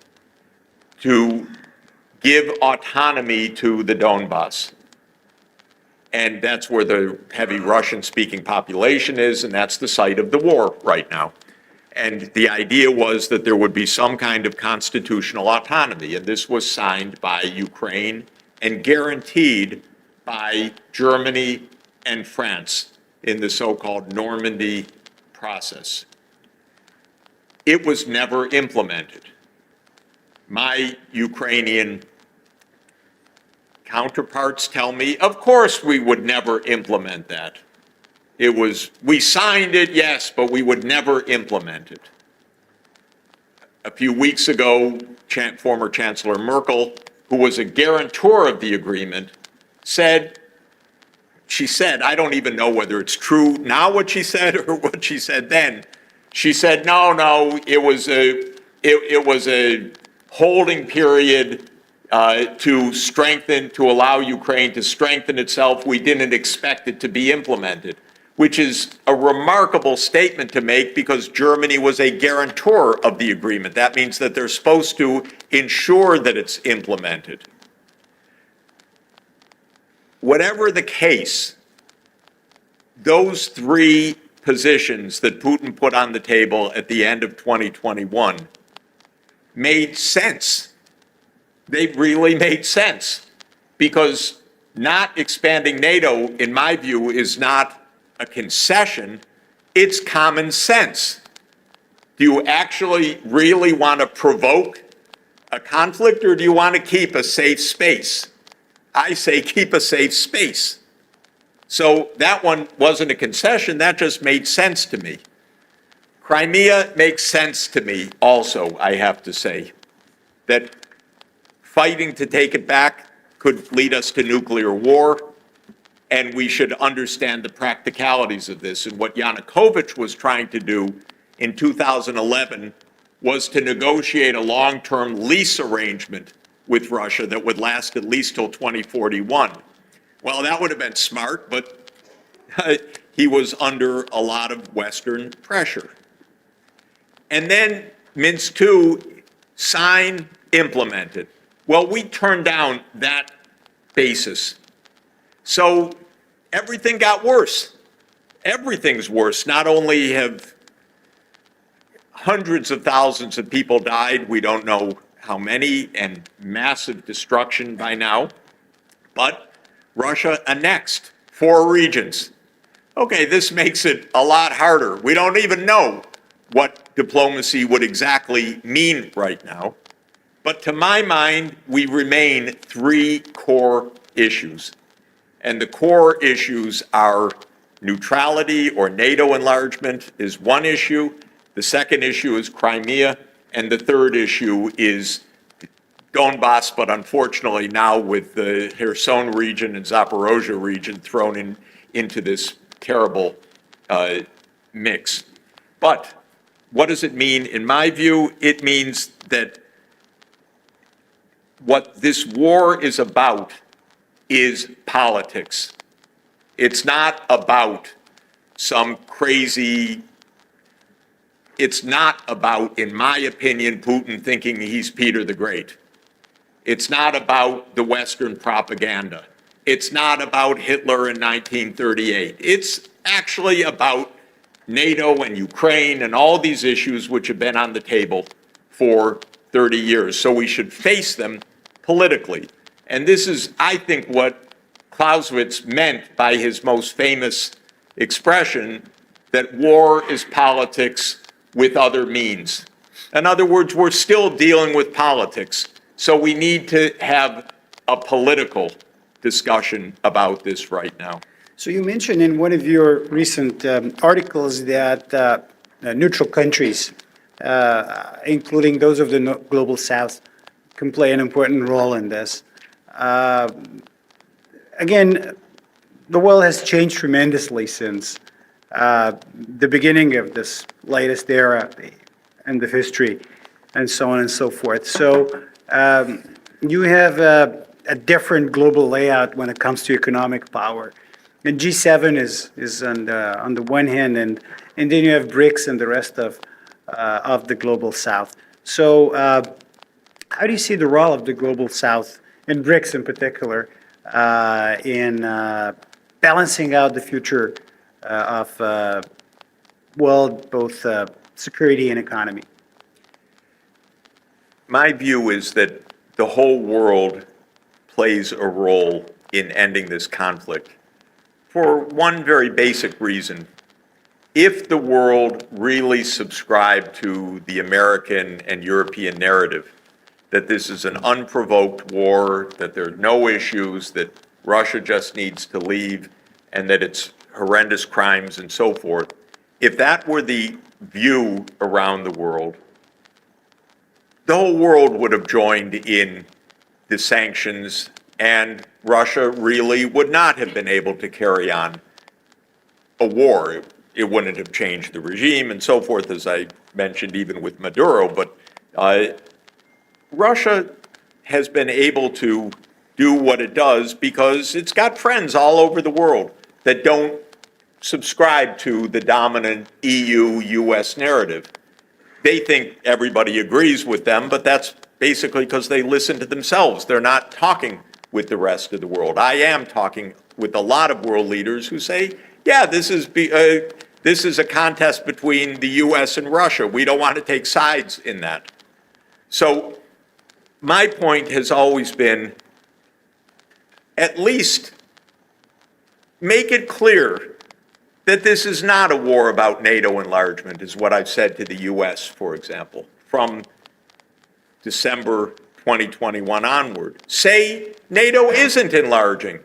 to give autonomy to the Donbass. And that's where the heavy Russian-speaking population is, and that's the site of the war right now. And the idea was that there would be some kind of constitutional autonomy, and this was signed by Ukraine and guaranteed by Germany and France in the so-called Normandy process. It was never implemented. My Ukrainian counterparts tell me, of course we would never implement that. We signed it, yes, but we would never implement it. A few weeks ago, former Chancellor Merkel, who was a guarantor of the agreement, she said, I don't even know whether it's true now what she said or what she said then. She said, no, it was a holding period to allow Ukraine to strengthen itself. We didn't expect it to be implemented, which is a remarkable statement to make because Germany was a guarantor of the agreement. That means that they're supposed to ensure that it's implemented. Whatever the case, those three positions that Putin put on the table at the end of 2021 made sense. They really made sense because not expanding NATO, in my view, is not a concession, it's common sense. Do you actually really want to provoke a conflict or do you want to keep a safe space? I say keep a safe space. So that one wasn't a concession, that just made sense to me. Crimea makes sense to me also, I have to say, that fighting to take it back could lead us to nuclear war, and we should understand the practicalities of this. And what Yanukovych was trying to do in 2011 was to negotiate a long-term lease arrangement with Russia that would last at least till 2041. Well, that would have been smart, but he was under a lot of Western pressure. And then Minsk II, sign, implemented. Well, we turned down that basis. So everything got worse. Everything's worse. Not only have hundreds of thousands of people died, we don't know how many, and massive destruction by now, but Russia annexed 4 regions. Okay, this makes it a lot harder. We don't even know what diplomacy would exactly mean right now. But to my mind, we remain 3 core issues. And the core issues are neutrality or NATO enlargement is one issue. The second issue is Crimea. And the third issue is Donbass, but unfortunately now with the Kherson region and Zaporozhye region thrown into this terrible mix. But what does it mean? In my view, it means that what this war is about is politics. It's not about some crazy, it's not about, in my opinion, Putin thinking he's Peter the Great. It's not about the Western propaganda. It's not about Hitler in 1938. It's actually about NATO and Ukraine and all these issues which have been on the table for 30 years. So we should face them politically. And this is, I think, what Clausewitz meant by his most famous expression, that war is politics with other means. In other words, we're still dealing with politics. So we need to have a political discussion about this right now. So you mentioned in one of your recent articles that neutral countries, including those of the Global South, can play an important role in this. Again, the world has changed tremendously since the beginning of this latest era and the history, and so on and so forth. So you have a different global layout when it comes to economic power. And G7 is on the one hand, and then you have BRICS and the rest of the Global South. So how do you see the role of the Global South, and BRICS in particular, in balancing out the future of world, both security and economy? My view is that the whole world plays a role in ending this conflict for one very basic reason. If the world really subscribed to the American and European narrative, that this is an unprovoked war, that there are no issues, that Russia just needs to leave, and that it's horrendous crimes and so forth, if that were the view around the world, the whole world would have joined in the sanctions, and Russia really would not have been able to carry on a war. It wouldn't have changed the regime and so forth, as I mentioned, even with Maduro. But Russia has been able to do what it does because it's got friends all over the world that don't subscribe to the dominant EU-US narrative. They think everybody agrees with them, but that's basically because they listen to themselves. They're not talking with the rest of the world. I am talking with a lot of world leaders who say, yeah, this is a contest between the US and Russia. We don't want to take sides in that. So my point has always been, at least make it clear that this is not a war about NATO enlargement, is what I've said to the US, for example, from December 2021 onward. Say NATO isn't enlarging,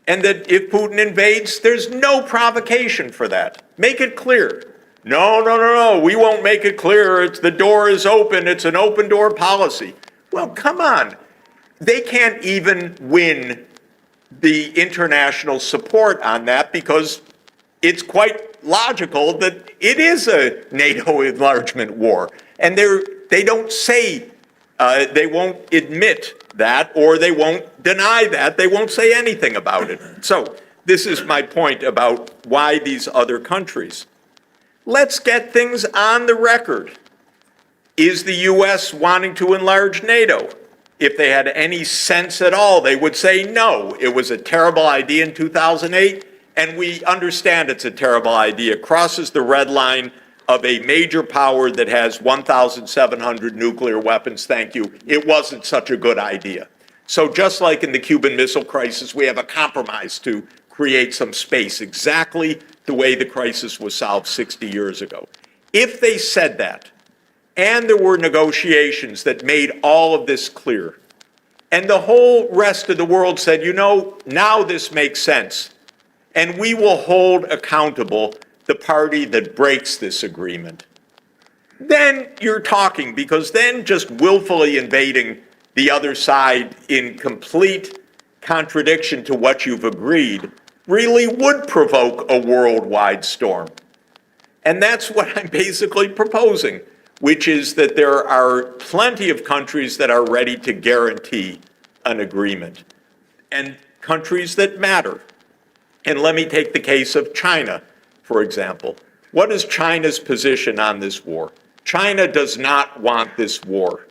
and that if Putin invades, there's no provocation for that. Make it clear. No, we won't make it clear. The door is open. It's an open door policy. Well, come on. They can't even win the international support on that because it's quite logical that it is a NATO enlargement war. And they don't say, they won't admit that, or they won't deny that. They won't say anything about it. So this is my point about why these other countries. Let's get things on the record. Is the US wanting to enlarge NATO? If they had any sense at all, they would say no. It was a terrible idea in 2008, and we understand it's a terrible idea. It crosses the red line of a major power that has 1,700 nuclear weapons. Thank you. It wasn't such a good idea. So just like in the Cuban Missile Crisis, we have a compromise to create some space, exactly the way the crisis was solved 60 years ago. If they said that, and there were negotiations that made all of this clear, and the whole rest of the world said, you know, now this makes sense, and we will hold accountable the party that breaks this agreement, then you're talking, because then just willfully invading the other side in complete contradiction to what you've agreed really would provoke a worldwide storm. And that's what I'm basically proposing, which is that there are plenty of countries that are ready to guarantee an agreement, and countries that matter. And let me take the case of China, for example. What is China's position on this war? China does not want this war.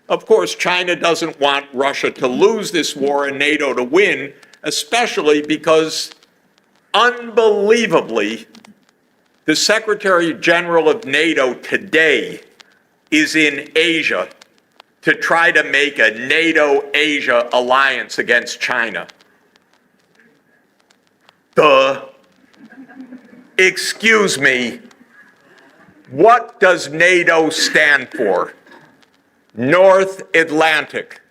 Of course, China doesn't want Russia to lose this war and NATO to win, especially because, unbelievably, the Secretary General of NATO today is in Asia to try to make a NATO-Asia alliance against China. Excuse me, what does NATO stand for? North Atlantic.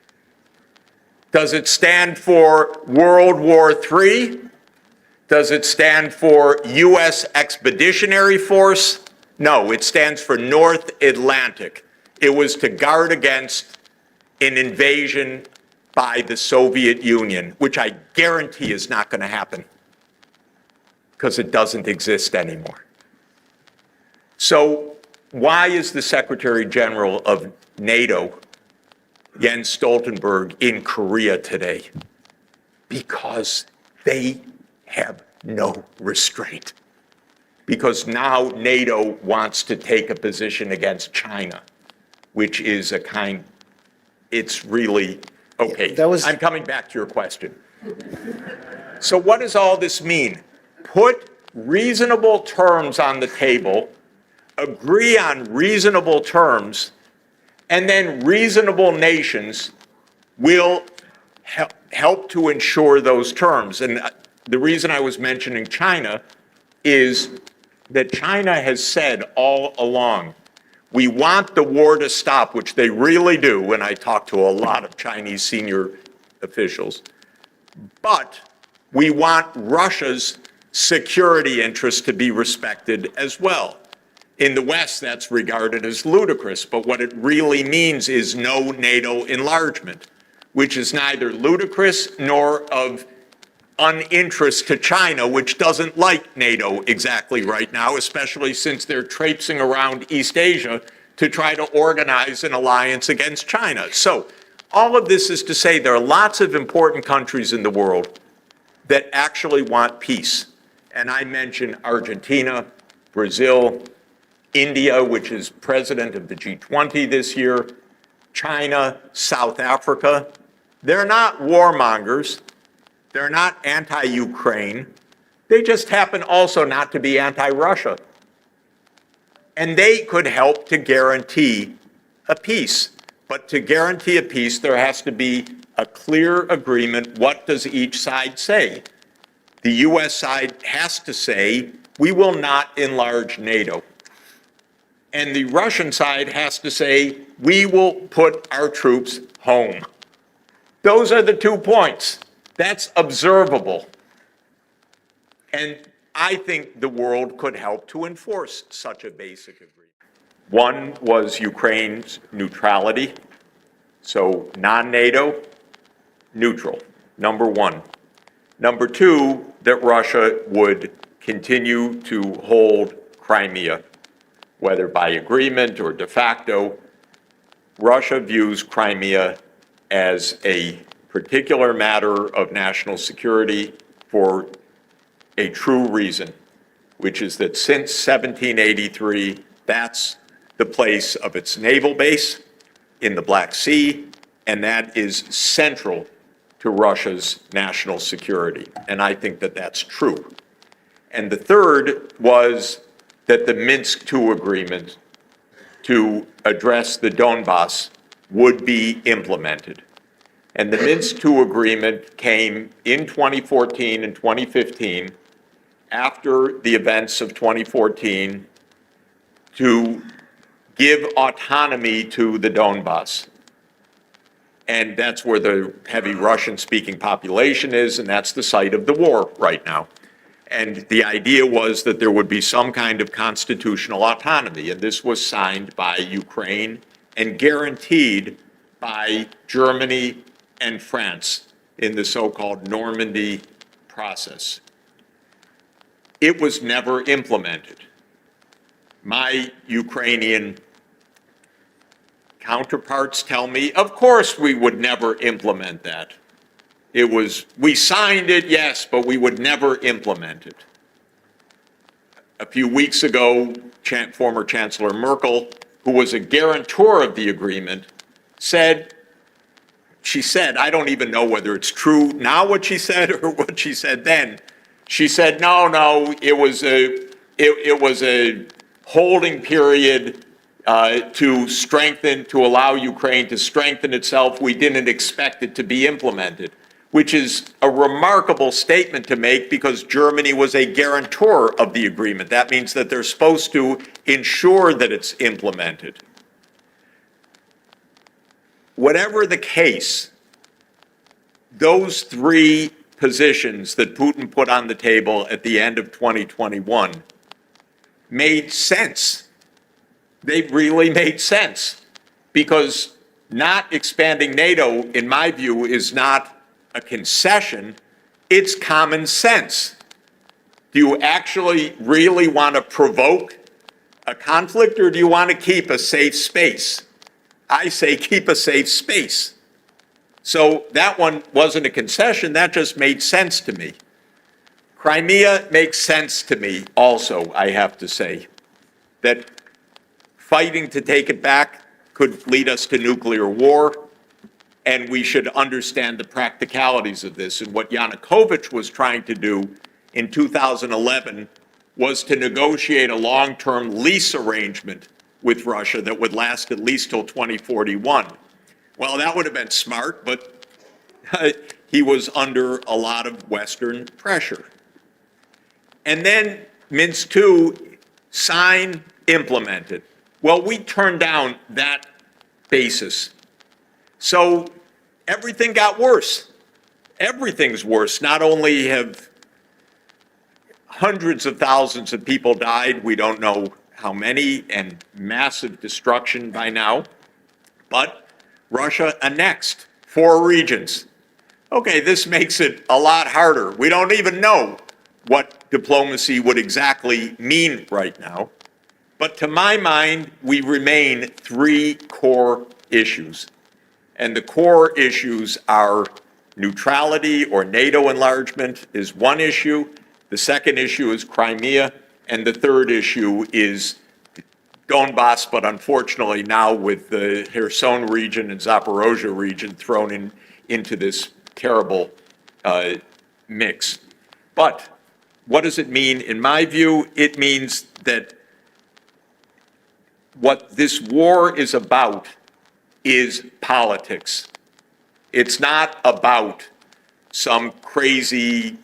Does it stand for World War III? Does it stand for U.S. Expeditionary Force? No, it stands for North Atlantic. It was to guard against an invasion by the Soviet Union, which I guarantee is not going to happen because it doesn't exist anymore. So why is the Secretary General of NATO, Jens Stoltenberg, in Korea today? Because they have no restraint. Because now NATO wants to take a position against China, which is it's really, okay, I'm coming back to your question. So what does all this mean? Put reasonable terms on the table, agree on reasonable terms, and then reasonable nations will help to ensure those terms. And the reason I was mentioning China is that China has said all along, we want the war to stop, which they really do, and I talk to a lot of Chinese senior officials, but we want Russia's security interests to be respected as well. In the West, that's regarded as ludicrous, but what it really means is no NATO enlargement, which is neither ludicrous nor of uninterest to China, which doesn't like NATO exactly right now, especially since they're traipsing around East Asia to try to organize an alliance against China. So all of this is to say there are lots of important countries in the world that actually want peace. And I mentioned Argentina, Brazil, India, which is president of the G20 this year, China, South Africa. They're not warmongers. They're not anti-Ukraine. They just happen also not to be anti-Russia. And they could help to guarantee a peace. But to guarantee a peace, there has to be a clear agreement. What does each side say? The US side has to say, we will not enlarge NATO. And the Russian side has to say, we will put our troops home. Those are the 2 points. That's observable. And I think the world could help to enforce such a basic agreement. One was Ukraine's neutrality. So non-NATO, neutral, number one. Number two, that Russia would continue to hold Crimea, whether by agreement or de facto. Russia views Crimea as a particular matter of national security for a true reason, which is that since 1783, that's the place of its naval base in the Black Sea, and that is central to Russia's national security. And I think that that's true. And the third was that the Minsk II agreement to address the Donbass would be implemented. And the Minsk II agreement came in 2014 and 2015 after the events of 2014 to give autonomy to the Donbass. And that's where the heavy Russian-speaking population is, and that's the site of the war right now. And the idea was that there would be some kind of constitutional autonomy, and this was signed by Ukraine and guaranteed by Germany and France in the so-called Normandy process. It was never implemented. My Ukrainian counterparts tell me, of course we would never implement that. We signed it, yes, but we would never implement it. A few weeks ago, former Chancellor Merkel, who was a guarantor of the agreement, she said, I don't even know whether it's true now what she said or what she said then. She said, no, it was a holding period to allow Ukraine to strengthen itself. We didn't expect it to be implemented, which is a remarkable statement to make because Germany was a guarantor of the agreement. That means that they're supposed to ensure that it's implemented. Whatever the case, those three positions that Putin put on the table at the end of 2021 made sense. They really made sense because not expanding NATO, in my view, is not a concession, it's common sense. Do you actually really want to provoke a conflict or do you want to keep a safe space? I say keep a safe space. So that one wasn't a concession, that just made sense to me. Crimea makes sense to me also, I have to say, that fighting to take it back could lead us to nuclear war, and we should understand the practicalities of this. And what Yanukovych was trying to do in 2011 was to negotiate a long-term lease arrangement with Russia that would last at least till 2041. Well, that would have been smart, but he was under a lot of Western pressure. And then Minsk II, sign, implemented. Well, we turned down that basis. So everything got worse. Everything's worse. Not only have hundreds of thousands of people died, we don't know how many, and massive destruction by now, but Russia annexed 4 regions. Okay, this makes it a lot harder. We don't even know what diplomacy would exactly mean right now. But to my mind, we remain 3 core issues. And the core issues are neutrality or NATO enlargement is one issue. The second issue is Crimea. And the third issue is Donbass, but unfortunately now with the Kherson region and Zaporozhye region thrown into this terrible mix. But what does it mean? In my view, it means that what this war is about is politics. It's not about some crazy,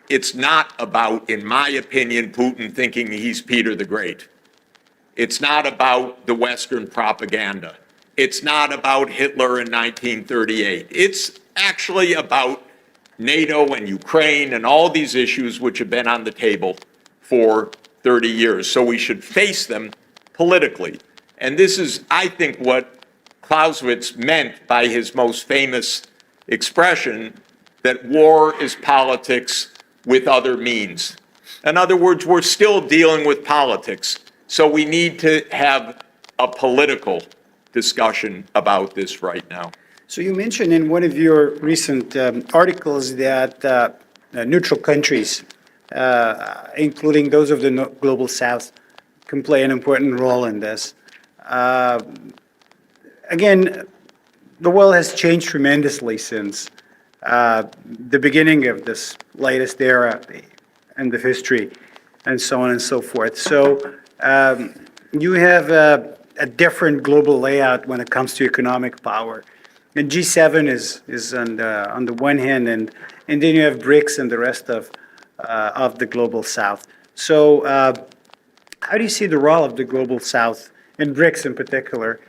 it's not about, in my opinion, Putin thinking he's Peter the Great. It's not about the Western propaganda. It's not about Hitler in 1938. It's actually about NATO and Ukraine and all these issues which have been on the table for 30 years. So we should face them politically. And this is, I think, what Clausewitz meant by his most famous expression, that war is politics with other means. In other words, we're still dealing with politics. So we need to have a political discussion about this right now. So you mentioned in one of your recent articles that neutral countries, including those of the global south, can play an important role in this. Again, the world has changed tremendously since the beginning of this latest era and of history, and so on and so forth. So you have a different global layout when it comes to economic power. And G7 is on the one hand, and then you have BRICS and the rest of the global south. So how do you see the role of the global south, and BRICS in particular,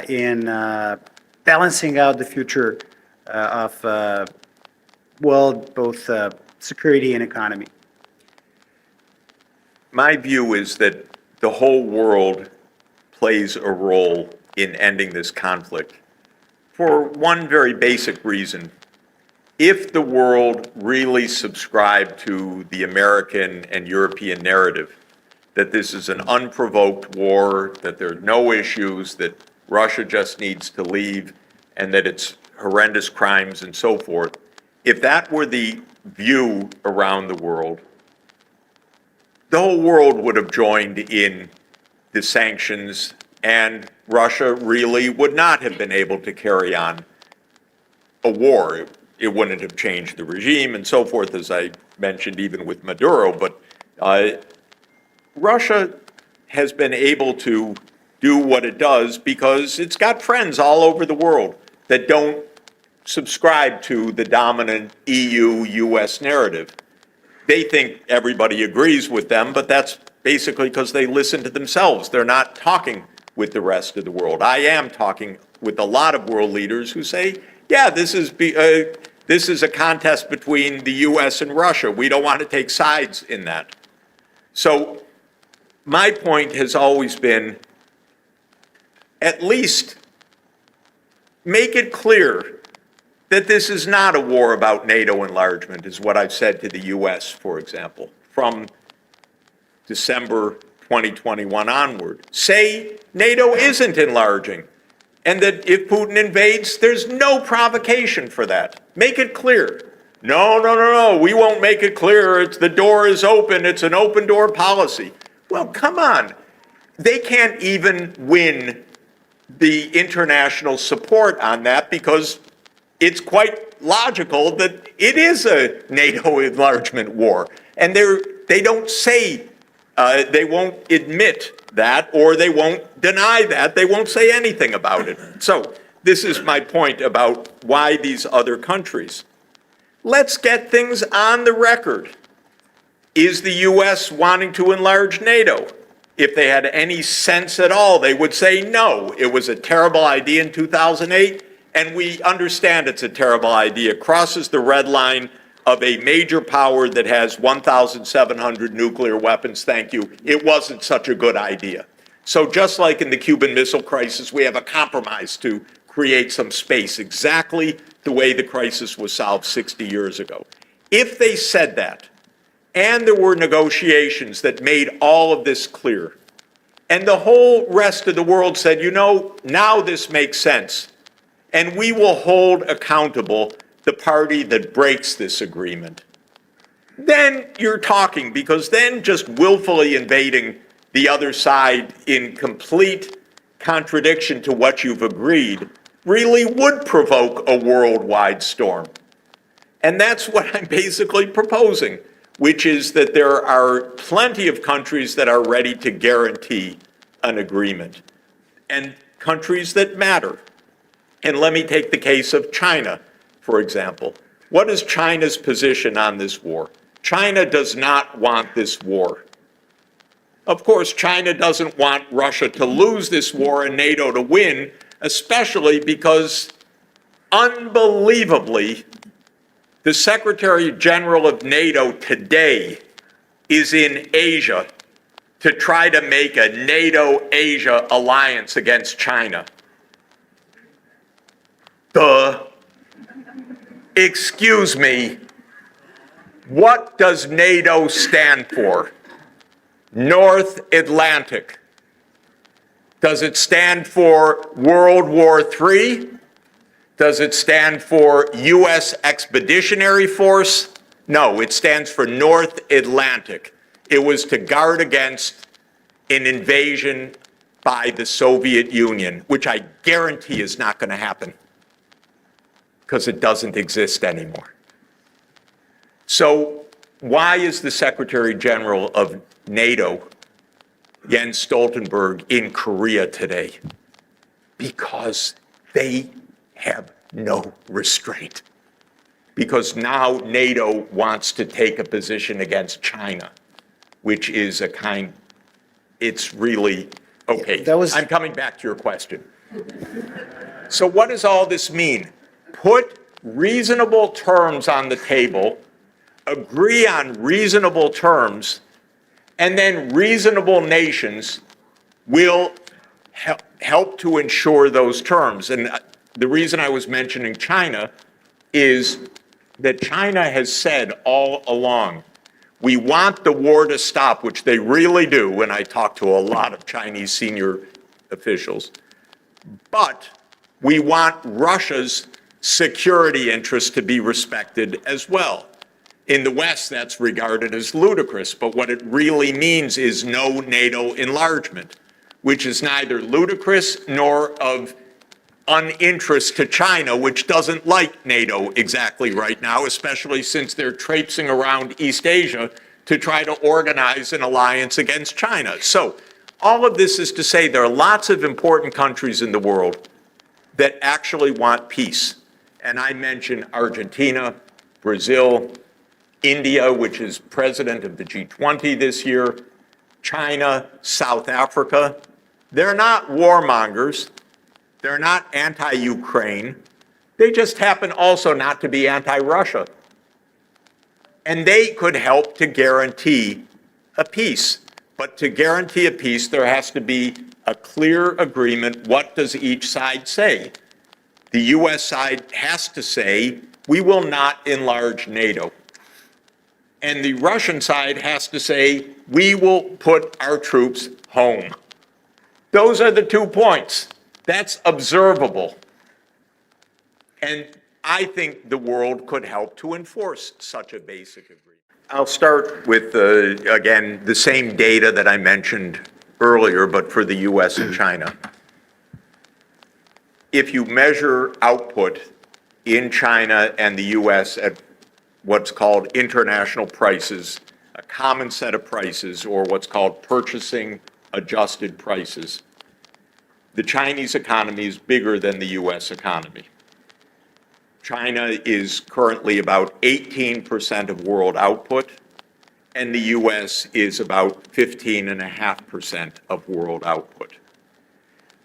in balancing out the future of world, both security and economy? My view is that the whole world plays a role in ending this conflict for one very basic reason. If the world really subscribed to the American and European narrative, that this is an unprovoked war, that there are no issues, that Russia just needs to leave, and that it's horrendous crimes and so forth, if that were the view around the world, the whole world would have joined in the sanctions, and Russia really would not have been able to carry on a war. It wouldn't have changed the regime and so forth, as I mentioned, even with Maduro. But Russia has been able to do what it does because it's got friends all over the world that don't subscribe to the dominant EU-US narrative. They think everybody agrees with them, but that's basically because they listen to themselves. They're not talking with the rest of the world. I am talking with a lot of world leaders who say, yeah, this is a contest between the US and Russia. We don't want to take sides in that. So my point has always been, at least make it clear that this is not a war about NATO enlargement, is what I've said to the US, for example, from December 2021 onward. Say NATO isn't enlarging, and that if Putin invades, there's no provocation for that. Make it clear. No, we won't make it clear. The door is open. It's an open door policy. Well, come on. They can't even win the international support on that because it's quite logical that it is a NATO enlargement war. And they don't say, they won't admit that, or they won't deny that. They won't say anything about it. So this is my point about why these other countries. Let's get things on the record. Is the U.S. wanting to enlarge NATO? If they had any sense at all, they would say no. It was a terrible idea in 2008, and we understand it's a terrible idea. It crosses the red line of a major power that has 1,700 nuclear weapons. Thank you. It wasn't such a good idea. So just like in the Cuban Missile Crisis, we have a compromise to create some space, exactly the way the crisis was solved 60 years ago. If they said that, and there were negotiations that made all of this clear, And the whole rest of the world said, now this makes sense. And we will hold accountable the party that breaks this agreement. Then you're talking, because then just willfully invading the other side in complete contradiction to what you've agreed really would provoke a worldwide storm. And that's what I'm basically proposing, which is that there are plenty of countries that are ready to guarantee an agreement, and countries that matter. And let me take the case of China, for example. What is China's position on this war? China does not want this war. Of course, China doesn't want Russia to lose this war and NATO to win, especially because, unbelievably, the Secretary General of NATO today is in Asia to try to make a NATO-Asia alliance against China. Excuse me, what does NATO stand for? North Atlantic. Does it stand for World War III? Does it stand for U.S. Expeditionary Force? No, it stands for North Atlantic. It was to guard against an invasion by the Soviet Union, which I guarantee is not going to happen because it doesn't exist anymore. So why is the Secretary General of NATO, Jens Stoltenberg, in Korea today? Because they have no restraint. Because now NATO wants to take a position against China, which is it's really, okay. I'm coming back to your question. So what does all this mean? Put reasonable terms on the table, agree on reasonable terms, and then reasonable nations will help to ensure those terms. And the reason I was mentioning China is that China has said all along, we want the war to stop, which they really do, and I talk to a lot of Chinese senior officials, but we want Russia's security interests to be respected as well. In the West, that's regarded as ludicrous, but what it really means is no NATO enlargement, which is neither ludicrous nor of uninterest to China, which doesn't like NATO exactly right now, especially since they're traipsing around East Asia to try to organize an alliance against China. So all of this is to say there are lots of important countries in the world that actually want peace. And I mentioned Argentina, Brazil, India, which is president of the G20 this year, China, South Africa. They're not warmongers. They're not anti-Ukraine. They just happen also not to be anti-Russia. And they could help to guarantee a peace. But to guarantee a peace, there has to be a clear agreement. What does each side say? The U.S. side has to say, we will not enlarge NATO. And the Russian side has to say, we will put our troops home. Those are the 2 points. That's observable. And I think the world could help to enforce such a basic agreement. I'll start with, again, the same data that I mentioned earlier, but for the US and China. If you measure output in China and the US at what's called international prices, a common set of prices, or what's called purchasing adjusted prices, the Chinese economy is bigger than the US economy. China is currently about 18% of world output, and the US is about 15.5% of world output.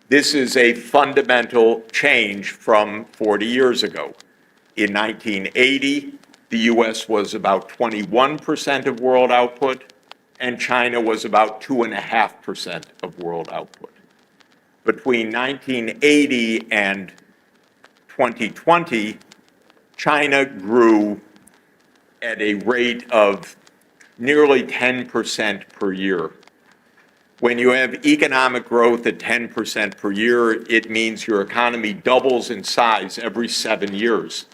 This is a fundamental change from 40 years ago. In 1980, the US was about 21% of world output, and China was about 2.5% of world output. Between 1980 and 2020, China grew at a rate of nearly 10% per year. When you have economic growth at 10% per year, it means your economy doubles in size every 7 years.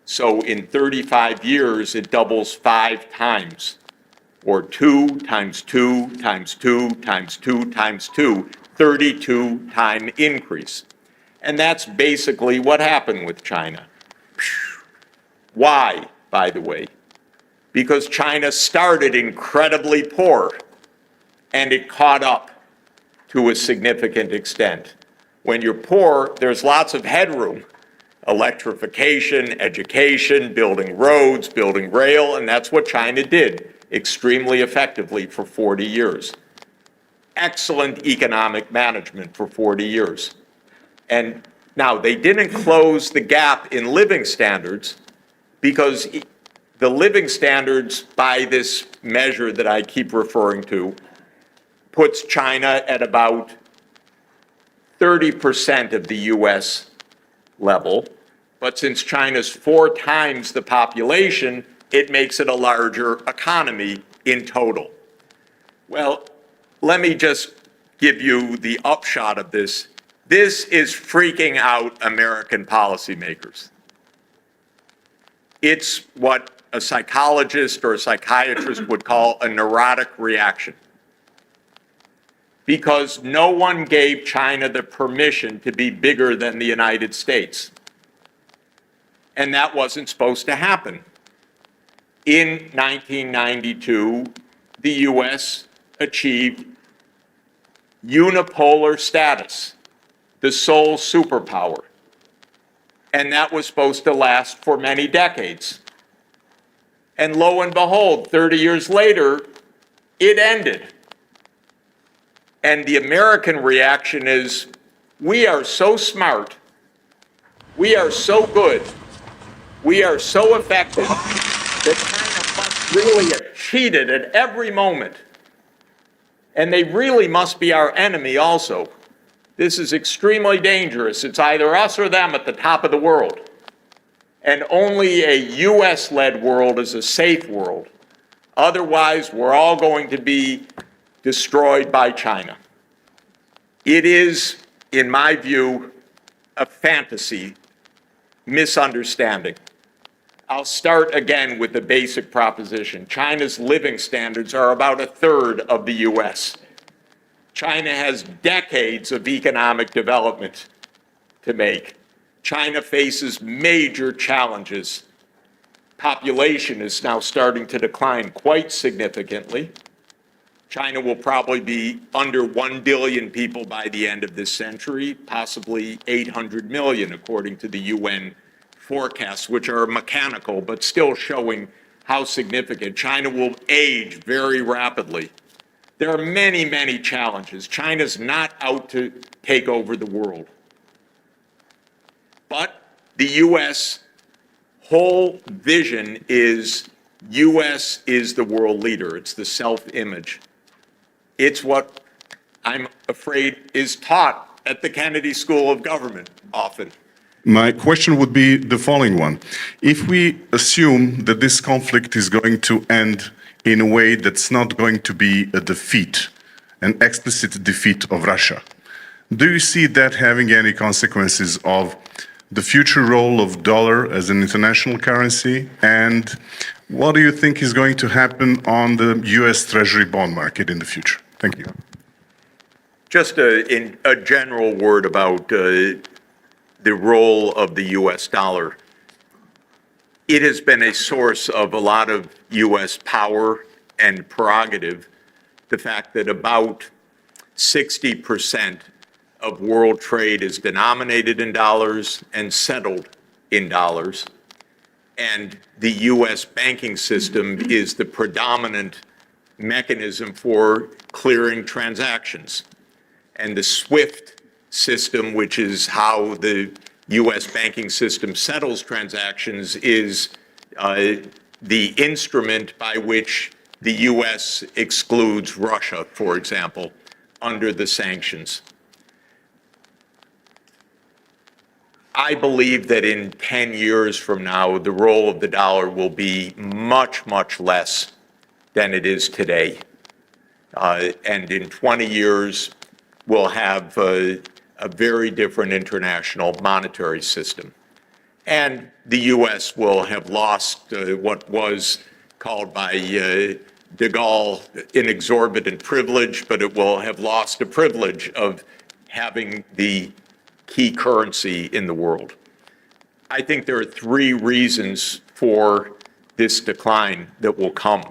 So in 35 years, it doubles 5 times, or 2 times 2 times 2 times 2 times 2, 32-time increase. And that's basically what happened with China. Why, by the way? Because China started incredibly poor, and it caught up to a significant extent. When you're poor, there's lots of headroom. Electrification, education, building roads, building rail, and that's what China did extremely effectively for 40 years. Excellent economic management for 40 years. And now, they didn't close the gap in living standards because the living standards, by this measure that I keep referring to, puts China at about 30% of the US level. But since China's 4 times the population, it makes it a larger economy in total. Well, let me just give you the upshot of this. This is freaking out American policymakers. It's what a psychologist or a psychiatrist would call a neurotic reaction. Because no one gave China the permission to be bigger than the United States. And that wasn't supposed to happen. In 1992, the US achieved unipolar status, the sole superpower. And that was supposed to last for many decades. And lo and behold, 30 years later, it ended. And the American reaction is, we are so smart, we are so good, we are so effective, that China must really have cheated at every moment. And they really must be our enemy also. This is extremely dangerous. It's either us or them at the top of the world. And only a US-led world is a safe world. Otherwise, we're all going to be destroyed by China. It is, in my view, a fantasy misunderstanding. I'll start again with the basic proposition. China's living standards are about a third of the US. China has decades of economic development to make. China faces major challenges. Population is now starting to decline quite significantly. China will probably be under 1 billion people by the end of this century, possibly 800 million, according to the UN forecasts, which are mechanical, but still showing how significant. China will age very rapidly. There are many, many challenges. China's not out to take over the world. But the U.S. whole vision is U.S. is the world leader. It's the self-image. It's what I'm afraid is taught at the Kennedy School of Government often. My question would be the following one. If we assume that this conflict is going to end in a way that's not going to be a defeat, an explicit defeat of Russia, do you see that having any consequences of the future role of dollar as an international currency? And what do you think is going to happen on the US Treasury bond market in the future? Thank you. Just in a general word about the role of the US dollar. It has been a source of a lot of US power and prerogative. The fact that about 60% of world trade is denominated in dollars and settled in dollars. And the US banking system is the predominant mechanism for clearing transactions. And the SWIFT system, which is how the US banking system settles transactions, is the instrument by which the US excludes Russia, for example, under the sanctions. I believe that in 10 years from now, the role of the dollar will be much, much less than it is today. And in 20 years, we'll have a very different international monetary system. And the U.S. will have lost what was called by de Gaulle an exorbitant privilege, but it will have lost the privilege of having the key currency in the world. I think there are three reasons for this decline that will come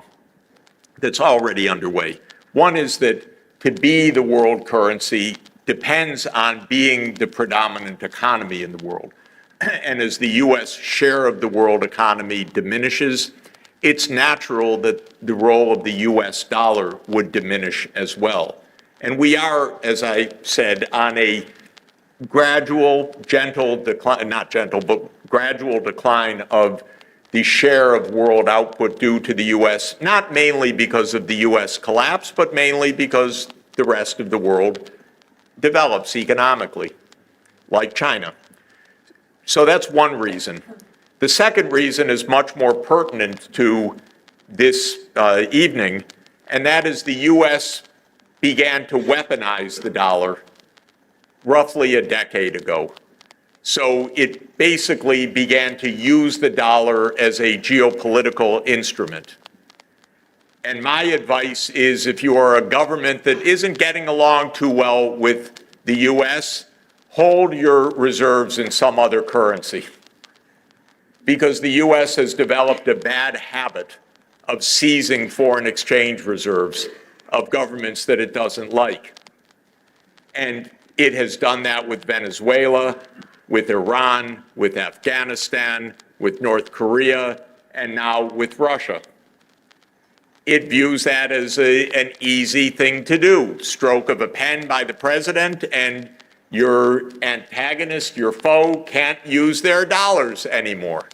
that's already underway. One is that to be the world currency depends on being the predominant economy in the world. And as the U.S. share of the world economy diminishes, it's natural that the role of the U.S. dollar would diminish as well. And we are, as I said, on a gradual, gentle decline, not gentle, but gradual decline of the share of world output due to the U.S., not mainly because of the U.S. collapse, but mainly because the rest of the world develops economically, like China. So that's one reason. The second reason is much more pertinent to this evening, and that is the U.S. began to weaponize the dollar roughly a decade ago. So it basically began to use the dollar as a geopolitical instrument. And my advice is, if you are a government that isn't getting along too well with the U.S., hold your reserves in some other currency. Because the U.S. has developed a bad habit of seizing foreign exchange reserves of governments that it doesn't like. And it has done that with Venezuela, with Iran, with Afghanistan, with North Korea, and now with Russia. It views that as an easy thing to do. Stroke of a pen by the president, and your antagonist, your foe, can't use their dollars anymore.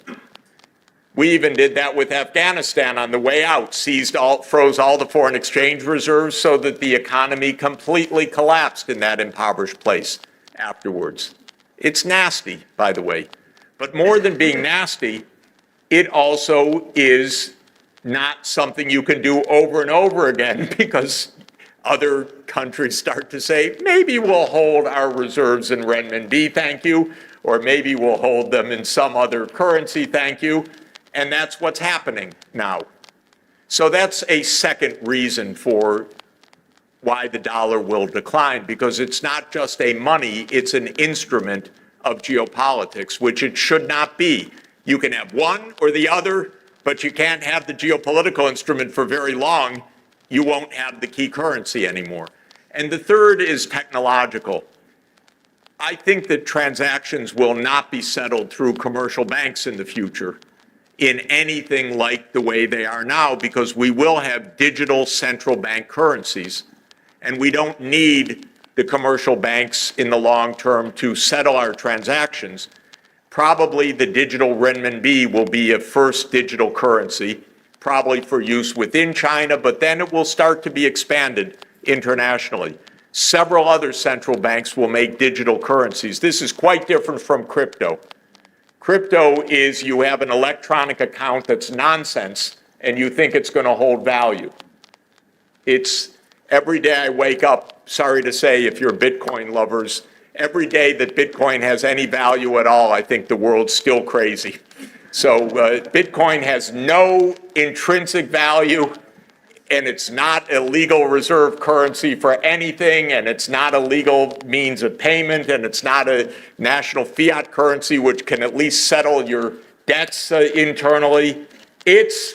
We even did that with Afghanistan on the way out, froze all the foreign exchange reserves so that the economy completely collapsed in that impoverished place afterwards. It's nasty, by the way. But more than being nasty, it also is not something you can do over and over again, because other countries start to say, maybe we'll hold our reserves in renminbi, thank you, or maybe we'll hold them in some other currency, thank you. And that's what's happening now. So that's a second reason for why the dollar will decline, because it's not just a money, it's an instrument of geopolitics, which it should not be. You can have one or the other, but you can't have the geopolitical instrument for very long. You won't have the key currency anymore. And the third is technological. I think that transactions will not be settled through commercial banks in the future in anything like the way they are now, because we will have digital central bank currencies, and we don't need the commercial banks in the long term to settle our transactions. Probably the digital renminbi will be a first digital currency, probably for use within China, but then it will start to be expanded internationally. Several other central banks will make digital currencies. This is quite different from crypto. Crypto is you have an electronic account that's nonsense and you think it's going to hold value. It's every day I wake up, sorry to say if you're Bitcoin lovers, every day that Bitcoin has any value at all, I think the world's still crazy. So Bitcoin has no intrinsic value, and it's not a legal reserve currency for anything, and it's not a legal means of payment, and it's not a national fiat currency which can at least settle your debts internally. It's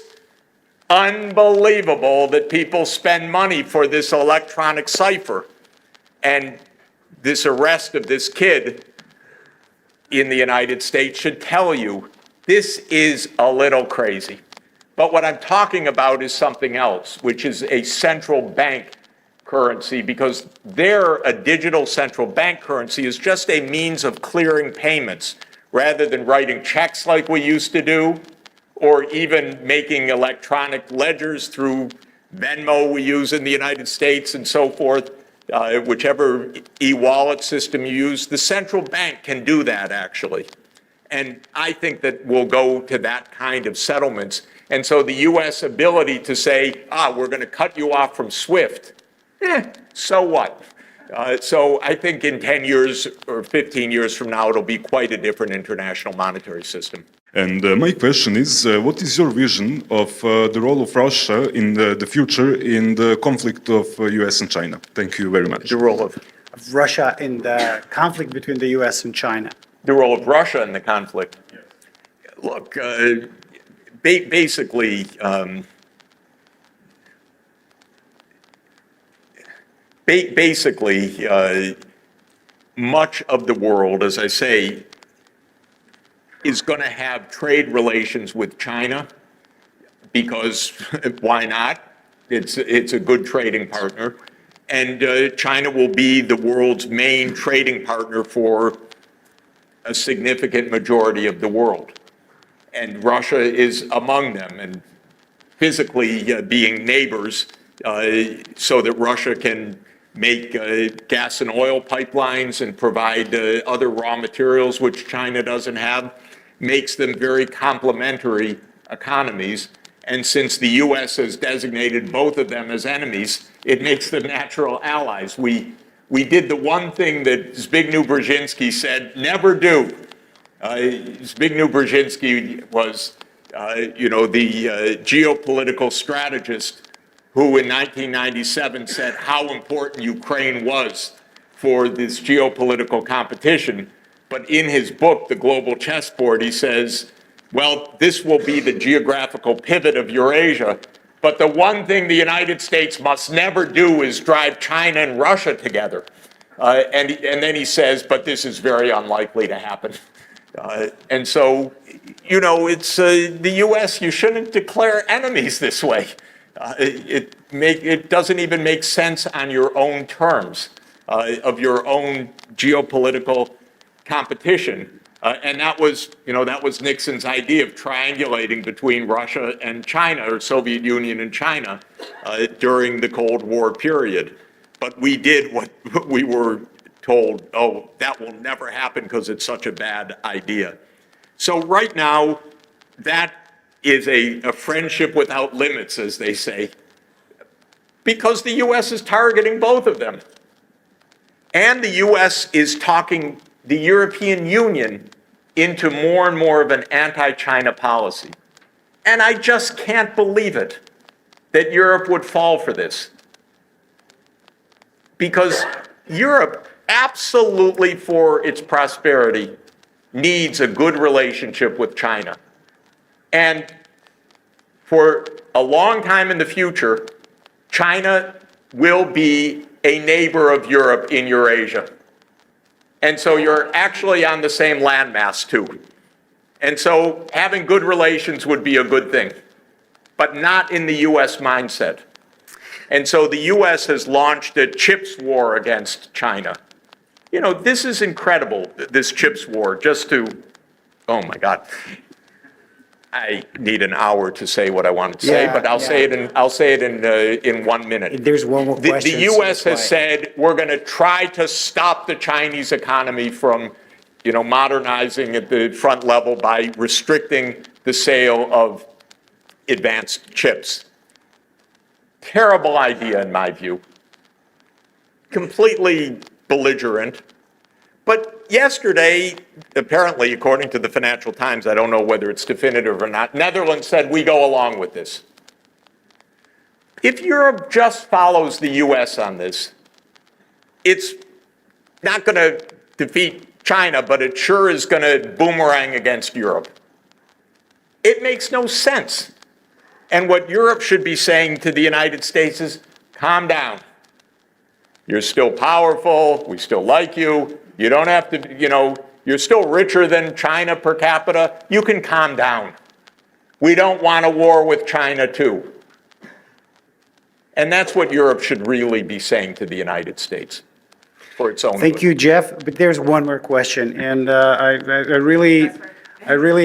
unbelievable that people spend money for this electronic cipher. And this arrest of this kid in the United States should tell you this is a little crazy. But what I'm talking about is something else, which is a central bank currency, because a digital central bank currency is just a means of clearing payments rather than writing checks like we used to do, or even making electronic ledgers through Venmo we use in the United States and so forth, whichever e-wallet system you use. The central bank can do that, actually. And I think that we'll go to that kind of settlements. And so the U.S. ability to say, we're going to cut you off from SWIFT So what? So I think in 10 years or 15 years from now, it'll be quite a different international monetary system. And my question is, what is your vision of the role of Russia in the future in the conflict of US and China? Thank you very much. The role of Russia in the conflict between the US and China. the role of Russia in the conflict. Look, basically, much of the world, as I say, is going to have trade relations with China because why not? It's a good trading partner. And China will be the world's main trading partner for a significant majority of the world. And Russia is among them, and physically being neighbors so that Russia can make gas and oil pipelines and provide other raw materials which China doesn't have, makes them very complementary economies. And since the U.S. has designated both of them as enemies, it makes them natural allies. We did the one thing that Zbigniew Brzezinski said never do. Zbigniew Brzezinski was, the geopolitical strategist who in 1997 said how important Ukraine was for this geopolitical competition. But in his book, The Global Chessboard, he says, well, this will be the geographical pivot of Eurasia. But the one thing the United States must never do is drive China and Russia together. And then he says, but this is very unlikely to happen. And so, it's the U.S., you shouldn't declare enemies this way. It doesn't even make sense on your own terms of your own geopolitical competition. And that was Nixon's idea of triangulating between Russia and China, or Soviet Union and China, during the Cold War period. But we did what we were told, oh, that will never happen because it's such a bad idea. So right now, that is a friendship without limits, as they say, because the U.S. is targeting both of them. And the U.S. is talking the European Union into more and more of an anti-China policy. And I just can't believe it that Europe would fall for this. Because Europe, absolutely for its prosperity, needs a good relationship with China. And for a long time in the future, China will be a neighbor of Europe in Eurasia. And so you're actually on the same landmass too. And so having good relations would be a good thing, but not in the US mindset. And so the US has launched a chips war against China. This is incredible, this chips war, oh my God. I need an hour to say what I wanted to say, but I'll say it in 1 minute. There's one more question. The U.S. has said we're going to try to stop the Chinese economy from, modernizing at the front level by restricting the sale of advanced chips. Terrible idea, in my view. Completely belligerent. But yesterday, apparently, according to the Financial Times, I don't know whether it's definitive or not, Netherlands said we go along with this. If Europe just follows the US on this, it's not going to defeat China, but it sure is going to boomerang against Europe. It makes no sense. And what Europe should be saying to the United States is, calm down. You're still powerful. We still like you. You don't have to, you're still richer than China per capita. You can calm down. We don't want a war with China too. And that's what Europe should really be saying to the United States for its own good. Thank you, Jeff. But there's one more question, and I really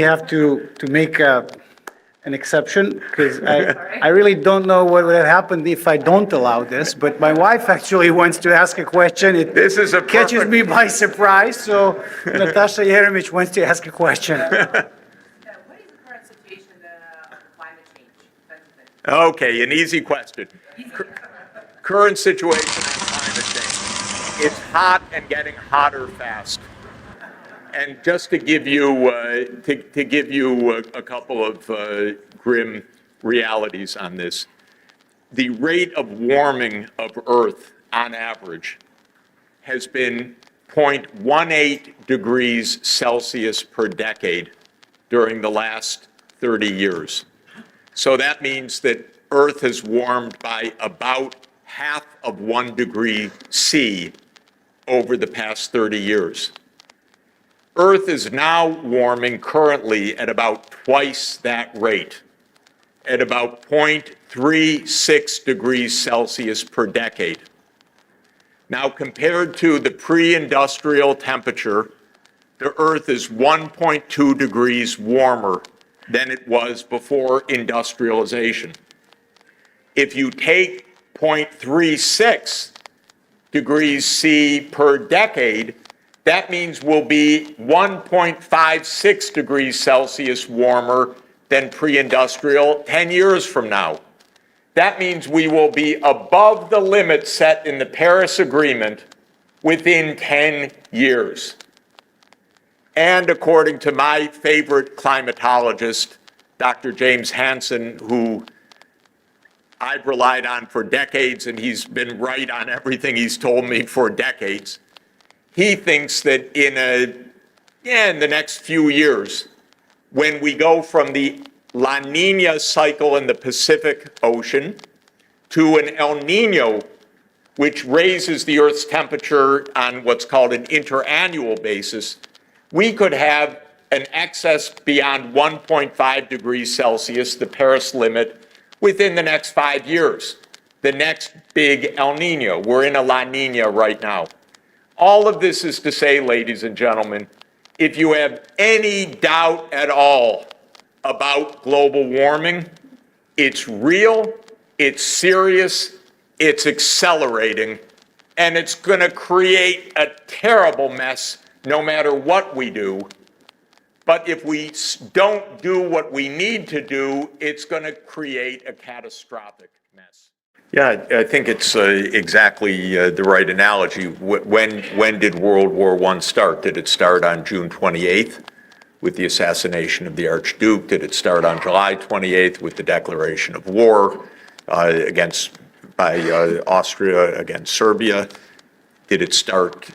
have to make an exception, because I really don't know what would have happened if I don't allow this, but my wife actually wants to ask a question. It catches me by surprise, so Natasha Yeremich wants to ask a question. What is the current situation of climate change? Okay, an easy question. current situation on climate change. It's hot and getting hotter fast. And just to give you a couple of grim realities on this, the rate of warming of Earth on average has been 0.18 degrees Celsius per decade during the last 30 years. So that means that Earth has warmed by about half of 1 degree C over the past 30 years. Earth is now warming currently at about twice that rate, at about 0.36 degrees Celsius per decade. Now, compared to the pre-industrial temperature, the Earth is 1.2 degrees warmer than it was before industrialization. If you take 0.36 degrees C per decade, that means we'll be 1.56 degrees Celsius warmer than pre-industrial 10 years from now. That means we will be above the limit set in the Paris Agreement within 10 years. And according to my favorite climatologist, Dr. James Hansen, who I've relied on for decades, and he's been right on everything he's told me for decades, he thinks that in the next few years, when we go from the La Nina cycle in the Pacific Ocean to an El Nino, which raises the Earth's temperature on what's called an interannual basis, we could have an excess beyond 1.5 degrees Celsius, the Paris limit, within the next 5 years. The next big El Nino. We're in a La Nina right now. All of this is to say, ladies and gentlemen, if you have any doubt at all about global warming, it's real, it's serious, it's accelerating, and it's going to create a terrible mess no matter what we do. But if we don't do what we need to do, it's going to create a catastrophic mess. Yeah, I think it's exactly the right analogy. When did World War I start? Did it start on June 28th with the assassination of the Archduke? Did it start on July 28th with the declaration of war by Austria against Serbia? Did it start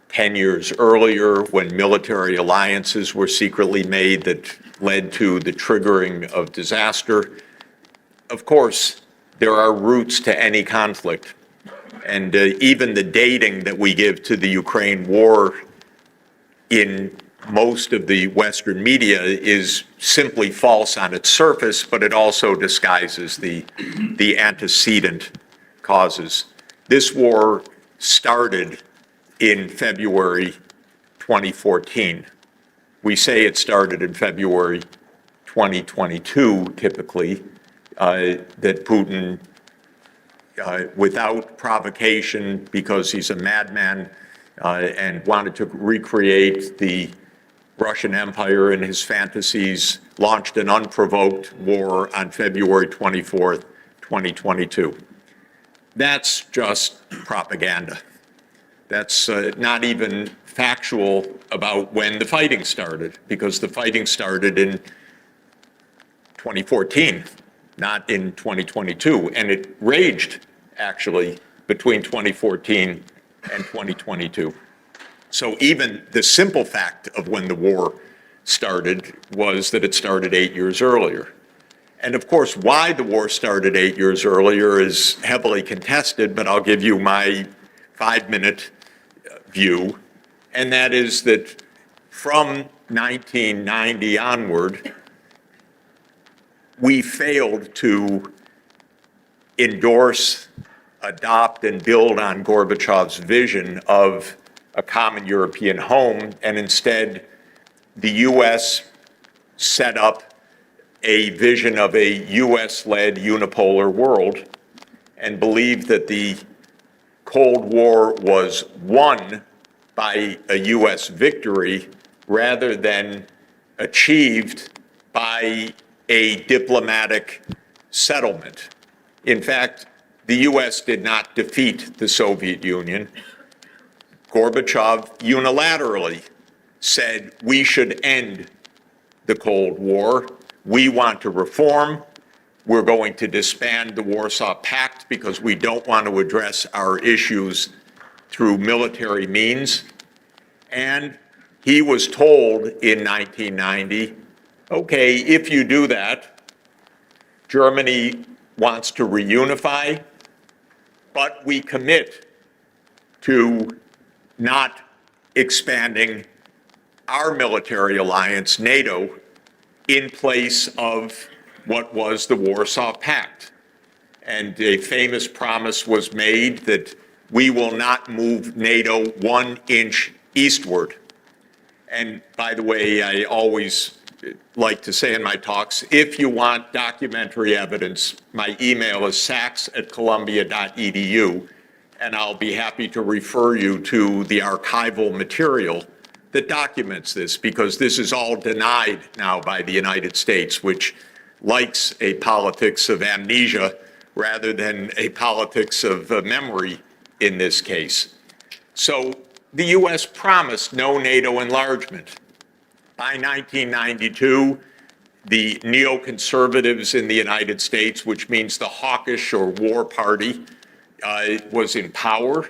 10 years earlier when military alliances were secretly made that led to the triggering of disaster? Of course, there are roots to any conflict. And even the dating that we give to the Ukraine war in most of the Western media is simply false on its surface, but it also disguises the antecedent causes. This war started in February 2014. We say it started in February 2022, typically, that Putin, without provocation, because he's a madman and wanted to recreate the Russian Empire in his fantasies, launched an unprovoked war on February 24th, 2022. That's just propaganda. That's not even factual about when the fighting started, because the fighting started in 2014, not in 2022. And it raged, actually, between 2014 and 2022. So even the simple fact of when the war started was that it started 8 years earlier. And of course, why the war started 8 years earlier is heavily contested, but I'll give you my 5-minute view, and that is that from 1990 onward, we failed to endorse, adopt, and build on Gorbachev's vision of a common European home, and instead, the U.S. set up a vision of a U.S.-led unipolar world and believed that the Cold War was won by a U.S. victory rather than achieved by a diplomatic settlement. In fact, the US did not defeat the Soviet Union. Gorbachev unilaterally said we should end the Cold War. We want to reform. We're going to disband the Warsaw Pact because we don't want to address our issues through military means. And he was told in 1990, okay, if you do that, Germany wants to reunify, but we commit to not expanding our military alliance, NATO, in place of what was the Warsaw Pact. And a famous promise was made that we will not move NATO 1 inch eastward. And by the way, I always like to say in my talks, if you want documentary evidence, my email is sachs@columbia.edu, and I'll be happy to refer you to the archival material that documents this, because this is all denied now by the United States, which likes a politics of amnesia rather than a politics of memory in this case. So the US promised no NATO enlargement. By 1992, the neoconservatives in the United States, which means the hawkish or war party, was in power.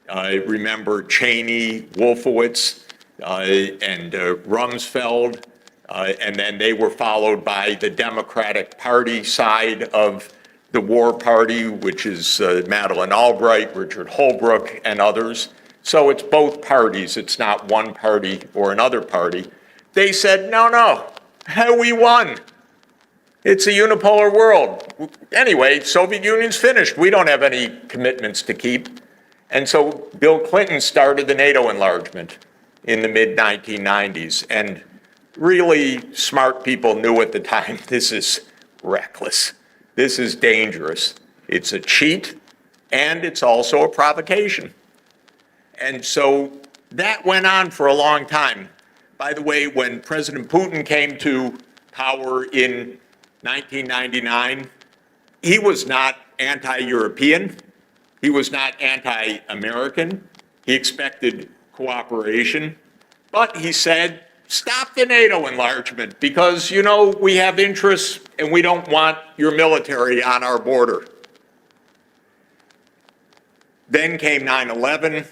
Remember Cheney, Wolfowitz, and Rumsfeld, and then they were followed by the Democratic Party side of the war party, which is Madeleine Albright, Richard Holbrooke, and others. So it's both parties. It's not one party or another party. They said, no, we won. It's a unipolar world. Anyway, Soviet Union's finished. We don't have any commitments to keep. And so Bill Clinton started the NATO enlargement in the mid-1990s. And really smart people knew at the time, this is reckless. This is dangerous. It's a cheat, and it's also a provocation. And so that went on for a long time. By the way, when President Putin came to power in 1999, he was not anti-European. He was not anti-American. He expected cooperation. But he said, stop the NATO enlargement because, you know, we have interests and we don't want your military on our border. Then came 9/11.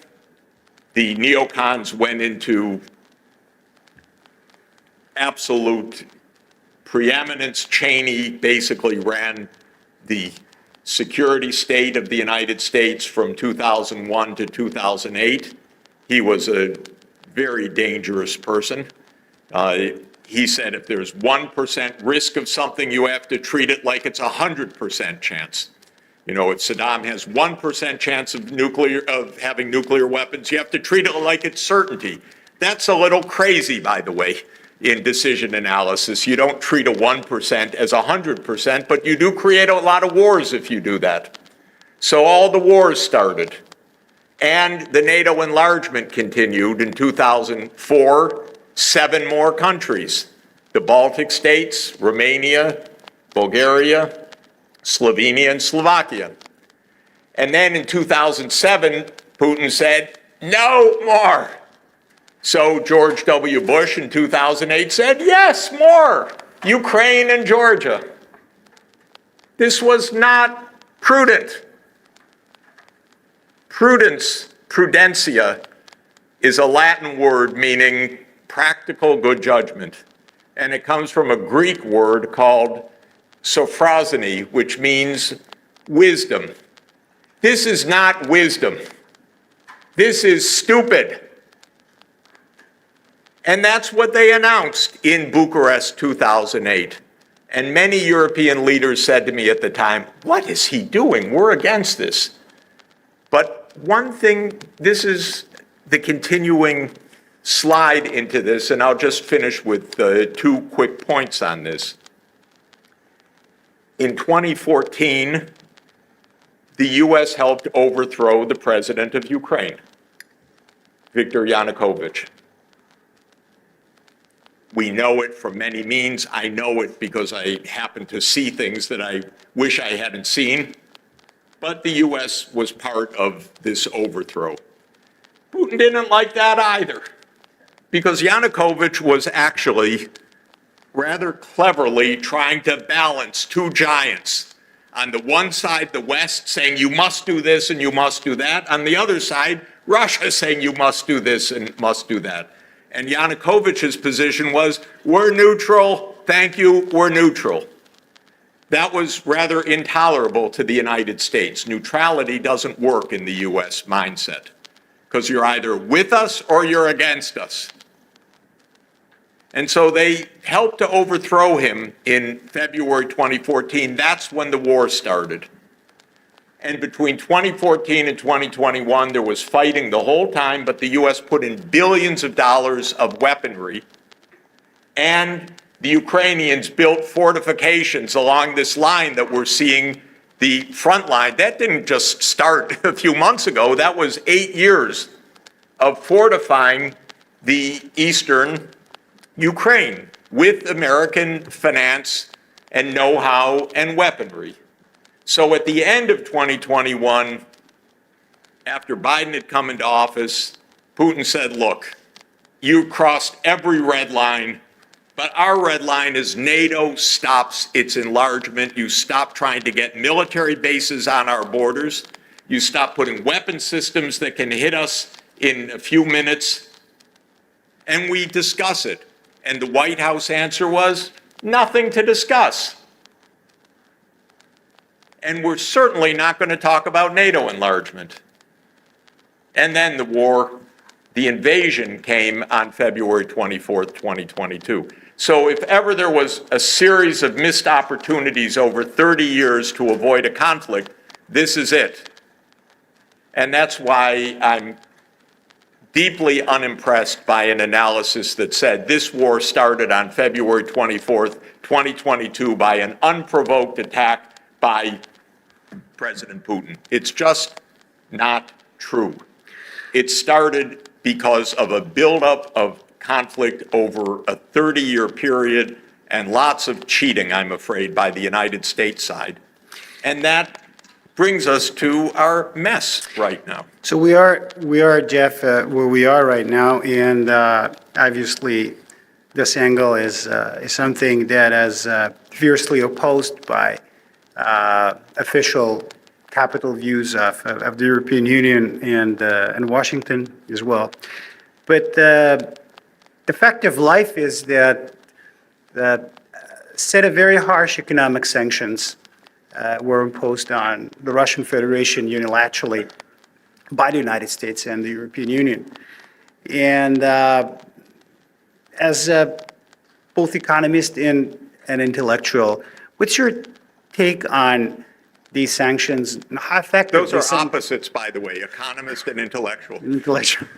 The neocons went into absolute preeminence. Cheney basically ran the security state of the United States from 2001 to 2008. He was a very dangerous person. He said if there's 1% risk of something, you have to treat it like it's 100% chance. You know, if Saddam has 1% chance of having nuclear weapons, you have to treat it like it's certainty. That's a little crazy, by the way, in decision analysis. You don't treat a 1% as 100%, but you do create a lot of wars if you do that. So all the wars started. And the NATO enlargement continued in 2004, 7 more countries. The Baltic states, Romania, Bulgaria, Slovenia, and Slovakia. And then in 2007, Putin said, no more. So George W. Bush in 2008 said, yes, more. Ukraine and Georgia. This was not prudent. Prudentia, is a Latin word meaning practical good judgment. And it comes from a Greek word called sophrosony, which means wisdom. This is not wisdom. This is stupid. And that's what they announced in Bucharest 2008. And many European leaders said to me at the time, what is he doing? We're against this. But one thing, this is the continuing slide into this, and I'll just finish with 2 quick points on this. In 2014, the US helped overthrow the president of Ukraine, Viktor Yanukovych. We know it from many means. I know it because I happen to see things that I wish I hadn't seen. but the U.S. was part of this overthrow. Putin didn't like that either, because Yanukovych was actually rather cleverly trying to balance two giants. On the one side, the West saying you must do this and you must do that. On the other side, Russia saying you must do this and must do that. And Yanukovych's position was, we're neutral, thank you, we're neutral. That was rather intolerable to the United States. Neutrality doesn't work in the US mindset, because you're either with us or you're against us. And so they helped to overthrow him in February 2014. That's when the war started. And between 2014 and 2021, there was fighting the whole time, but the US put in billions of dollars of weaponry. And the Ukrainians built fortifications along this line that we're seeing the front line. That didn't just start a few months ago. That was 8 years of fortifying the eastern Ukraine with American finance and know-how and weaponry. So at the end of 2021, after Biden had come into office, Putin said, look, you crossed every red line, but our red line is NATO stops its enlargement. You stop trying to get military bases on our borders. You stop putting weapon systems that can hit us in a few minutes, and we discuss it. And the White House answer was, nothing to discuss. And we're certainly not going to talk about NATO enlargement. And then the war, the invasion came on February 24th, 2022. So if ever there was a series of missed opportunities over 30 years to avoid a conflict, this is it. And that's why I'm deeply unimpressed by an analysis that said this war started on February 24th, 2022 by an unprovoked attack by President Putin. It's just not true. It started because of a buildup of conflict over a 30-year period and lots of cheating, I'm afraid, by the United States side. And that brings us to our mess right now. So we are, Jeff, where we are right now, and obviously this angle is something that is fiercely opposed by official capital views of the European Union and Washington as well. But the fact of life is that set of very harsh economic sanctions were imposed on the Russian Federation unilaterally by the United States and the European Union. And as both economist and an intellectual, what's your take on these sanctions? How effective? Those are opposites, by the way, economist and intellectual. Intellectual.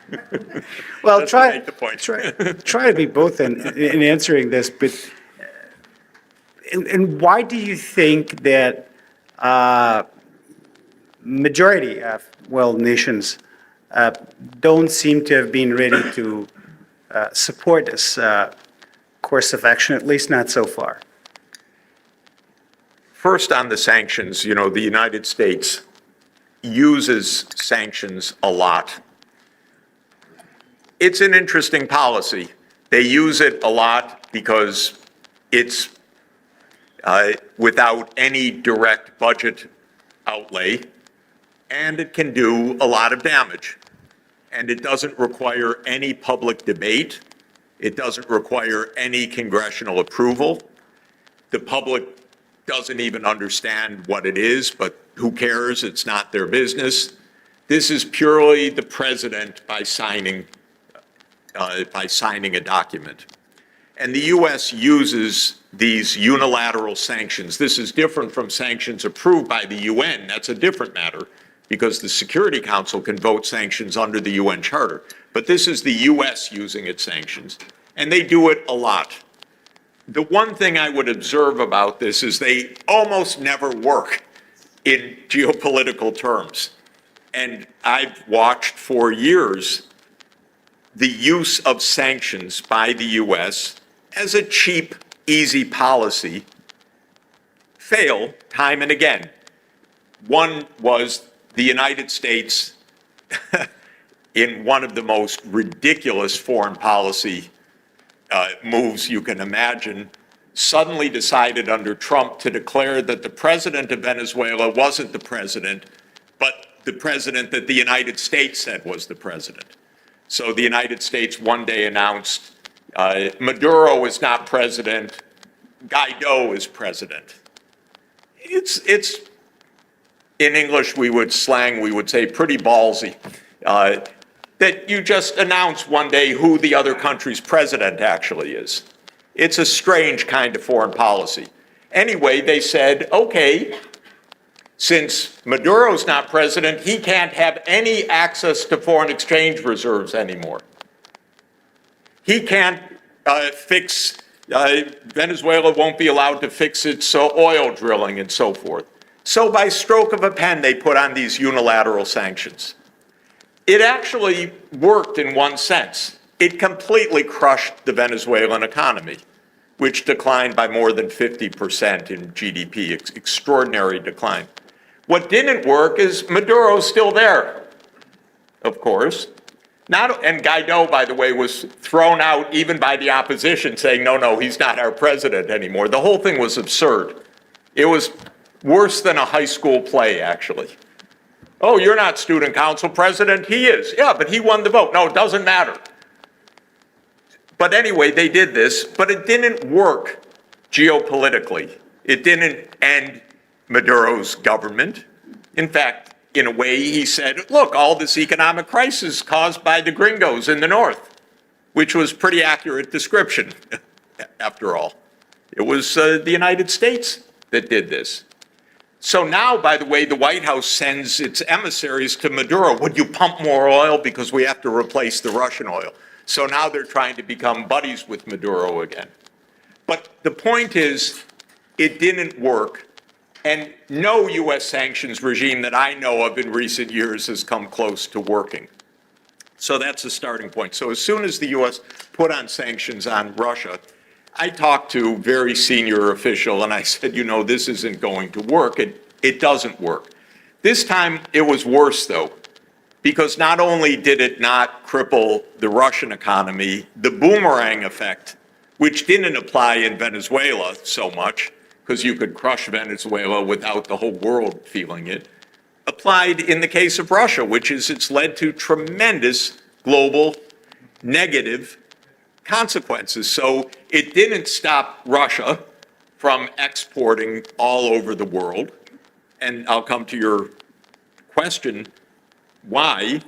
Well, Just to make the point. try to be both in answering this, but and why do you think that majority of nations don't seem to have been ready to support this course of action, at least not so far? First, on the sanctions, you know, the United States uses sanctions a lot. It's an interesting policy. They use it a lot because it's without any direct budget outlay, and it can do a lot of damage. And it doesn't require any public debate. It doesn't require any congressional approval. The public doesn't even understand what it is, but who cares? It's not their business. This is purely the president by signing a document. And the U.S. uses these unilateral sanctions. This is different from sanctions approved by the UN. That's a different matter because the Security Council can vote sanctions under the UN Charter. But this is the U.S. using its sanctions, and they do it a lot. The one thing I would observe about this is they almost never work in geopolitical terms. And I've watched for years the use of sanctions by the U.S. as a cheap, easy policy fail time and again. One was the United States, in one of the most ridiculous foreign policy moves you can imagine, suddenly decided under Trump to declare that the president of Venezuela wasn't the president, but the president that the United States said was the president. So the United States one day announced Maduro is not president, Guaido is president. It's in English we would say pretty ballsy. That you just announce one day who the other country's president actually is. It's a strange kind of foreign policy. Anyway, they said, okay, since Maduro's not president, he can't have any access to foreign exchange reserves anymore. He can't Venezuela won't be allowed to fix its oil drilling and so forth. So by stroke of a pen, they put on these unilateral sanctions. It actually worked in one sense. It completely crushed the Venezuelan economy, which declined by more than 50% in GDP, extraordinary decline. What didn't work is Maduro's still there, of course. And Guaido, by the way, was thrown out even by the opposition saying, no, he's not our president anymore. The whole thing was absurd. It was worse than a high school play, actually. Oh, you're not student council president? He is. Yeah, but he won the vote. No, it doesn't matter. But anyway, they did this, but it didn't work geopolitically. It didn't end Maduro's government. In fact, in a way, he said, look, all this economic crisis caused by the gringos in the north, which was pretty accurate description, after all. It was the United States that did this. So now, by the way, the White House sends its emissaries to Maduro. Would you pump more oil because we have to replace the Russian oil? So now they're trying to become buddies with Maduro again. But the point is, it didn't work. And no U.S. sanctions regime that I know of in recent years has come close to working. So that's a starting point. So as soon as the U.S. put on sanctions on Russia, I talked to a very senior official and I said, this isn't going to work. It doesn't work. This time it was worse though, because not only did it not cripple the Russian economy, the boomerang effect, which didn't apply in Venezuela so much, because you could crush Venezuela without the whole world feeling it, applied in the case of Russia, which is it's led to tremendous global negative consequences. So it didn't stop Russia from exporting all over the world. And I'll come to your question, why?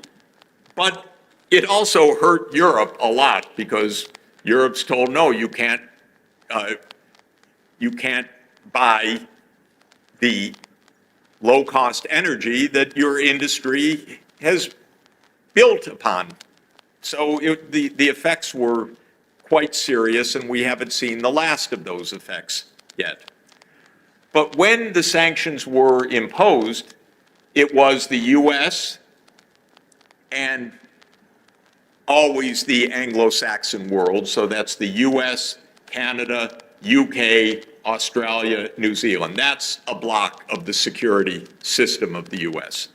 But it also hurt Europe a lot because Europe's told, no, you can't buy the low-cost energy that your industry has built upon. So the effects were quite serious, and we haven't seen the last of those effects yet. But when the sanctions were imposed, it was the U.S. and always the Anglo-Saxon world, so that's the U.S., Canada, UK, Australia, New Zealand. That's a block of the security system of the U.S.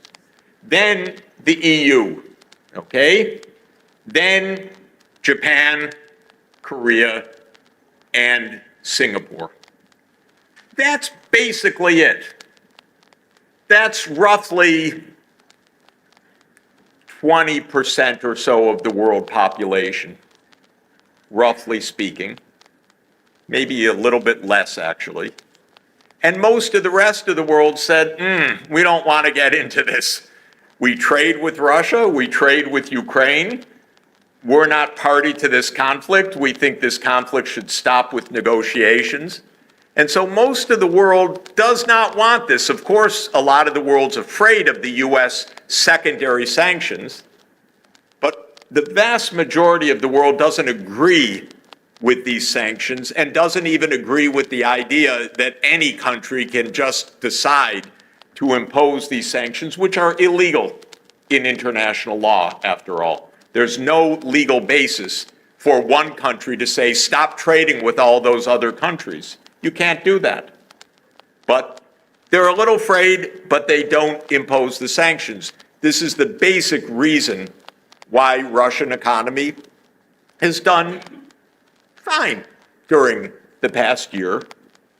Then the EU, okay? Then Japan, Korea, and Singapore. That's basically it. That's roughly 20% or so of the world population, roughly speaking. Maybe a little bit less, actually. And most of the rest of the world said, we don't want to get into this. We trade with Russia, we trade with Ukraine. We're not party to this conflict. We think this conflict should stop with negotiations. And so most of the world does not want this. Of course, a lot of the world's afraid of the U.S. secondary sanctions, but the vast majority of the world doesn't agree with these sanctions and doesn't even agree with the idea that any country can just decide to impose these sanctions, which are illegal in international law, after all. There's no legal basis for one country to say, stop trading with all those other countries. You can't do that. But They're a little afraid, but they don't impose the sanctions. This is the basic reason why Russian economy has done fine during the past year,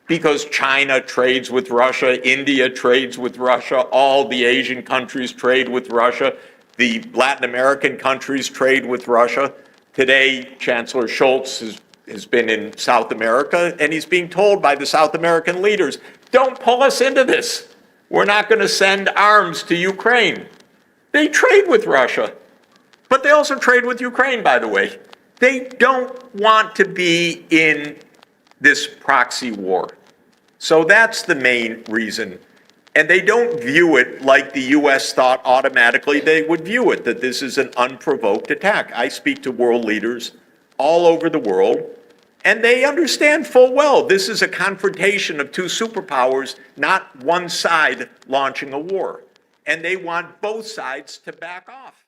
because China trades with Russia, India trades with Russia, all the Asian countries trade with Russia, the Latin American countries trade with Russia. Today, Chancellor Scholz has been in South America, and he's being told by the South American leaders, don't pull us into this. We're not going to send arms to Ukraine. They trade with Russia, but they also trade with Ukraine, by the way. They don't want to be in this proxy war. So that's the main reason. And they don't view it like the U.S. thought automatically they would view it, that this is an unprovoked attack. I speak to world leaders all over the world, and they understand full well this is a confrontation of two superpowers, not one side launching a war. And they want both sides to back off.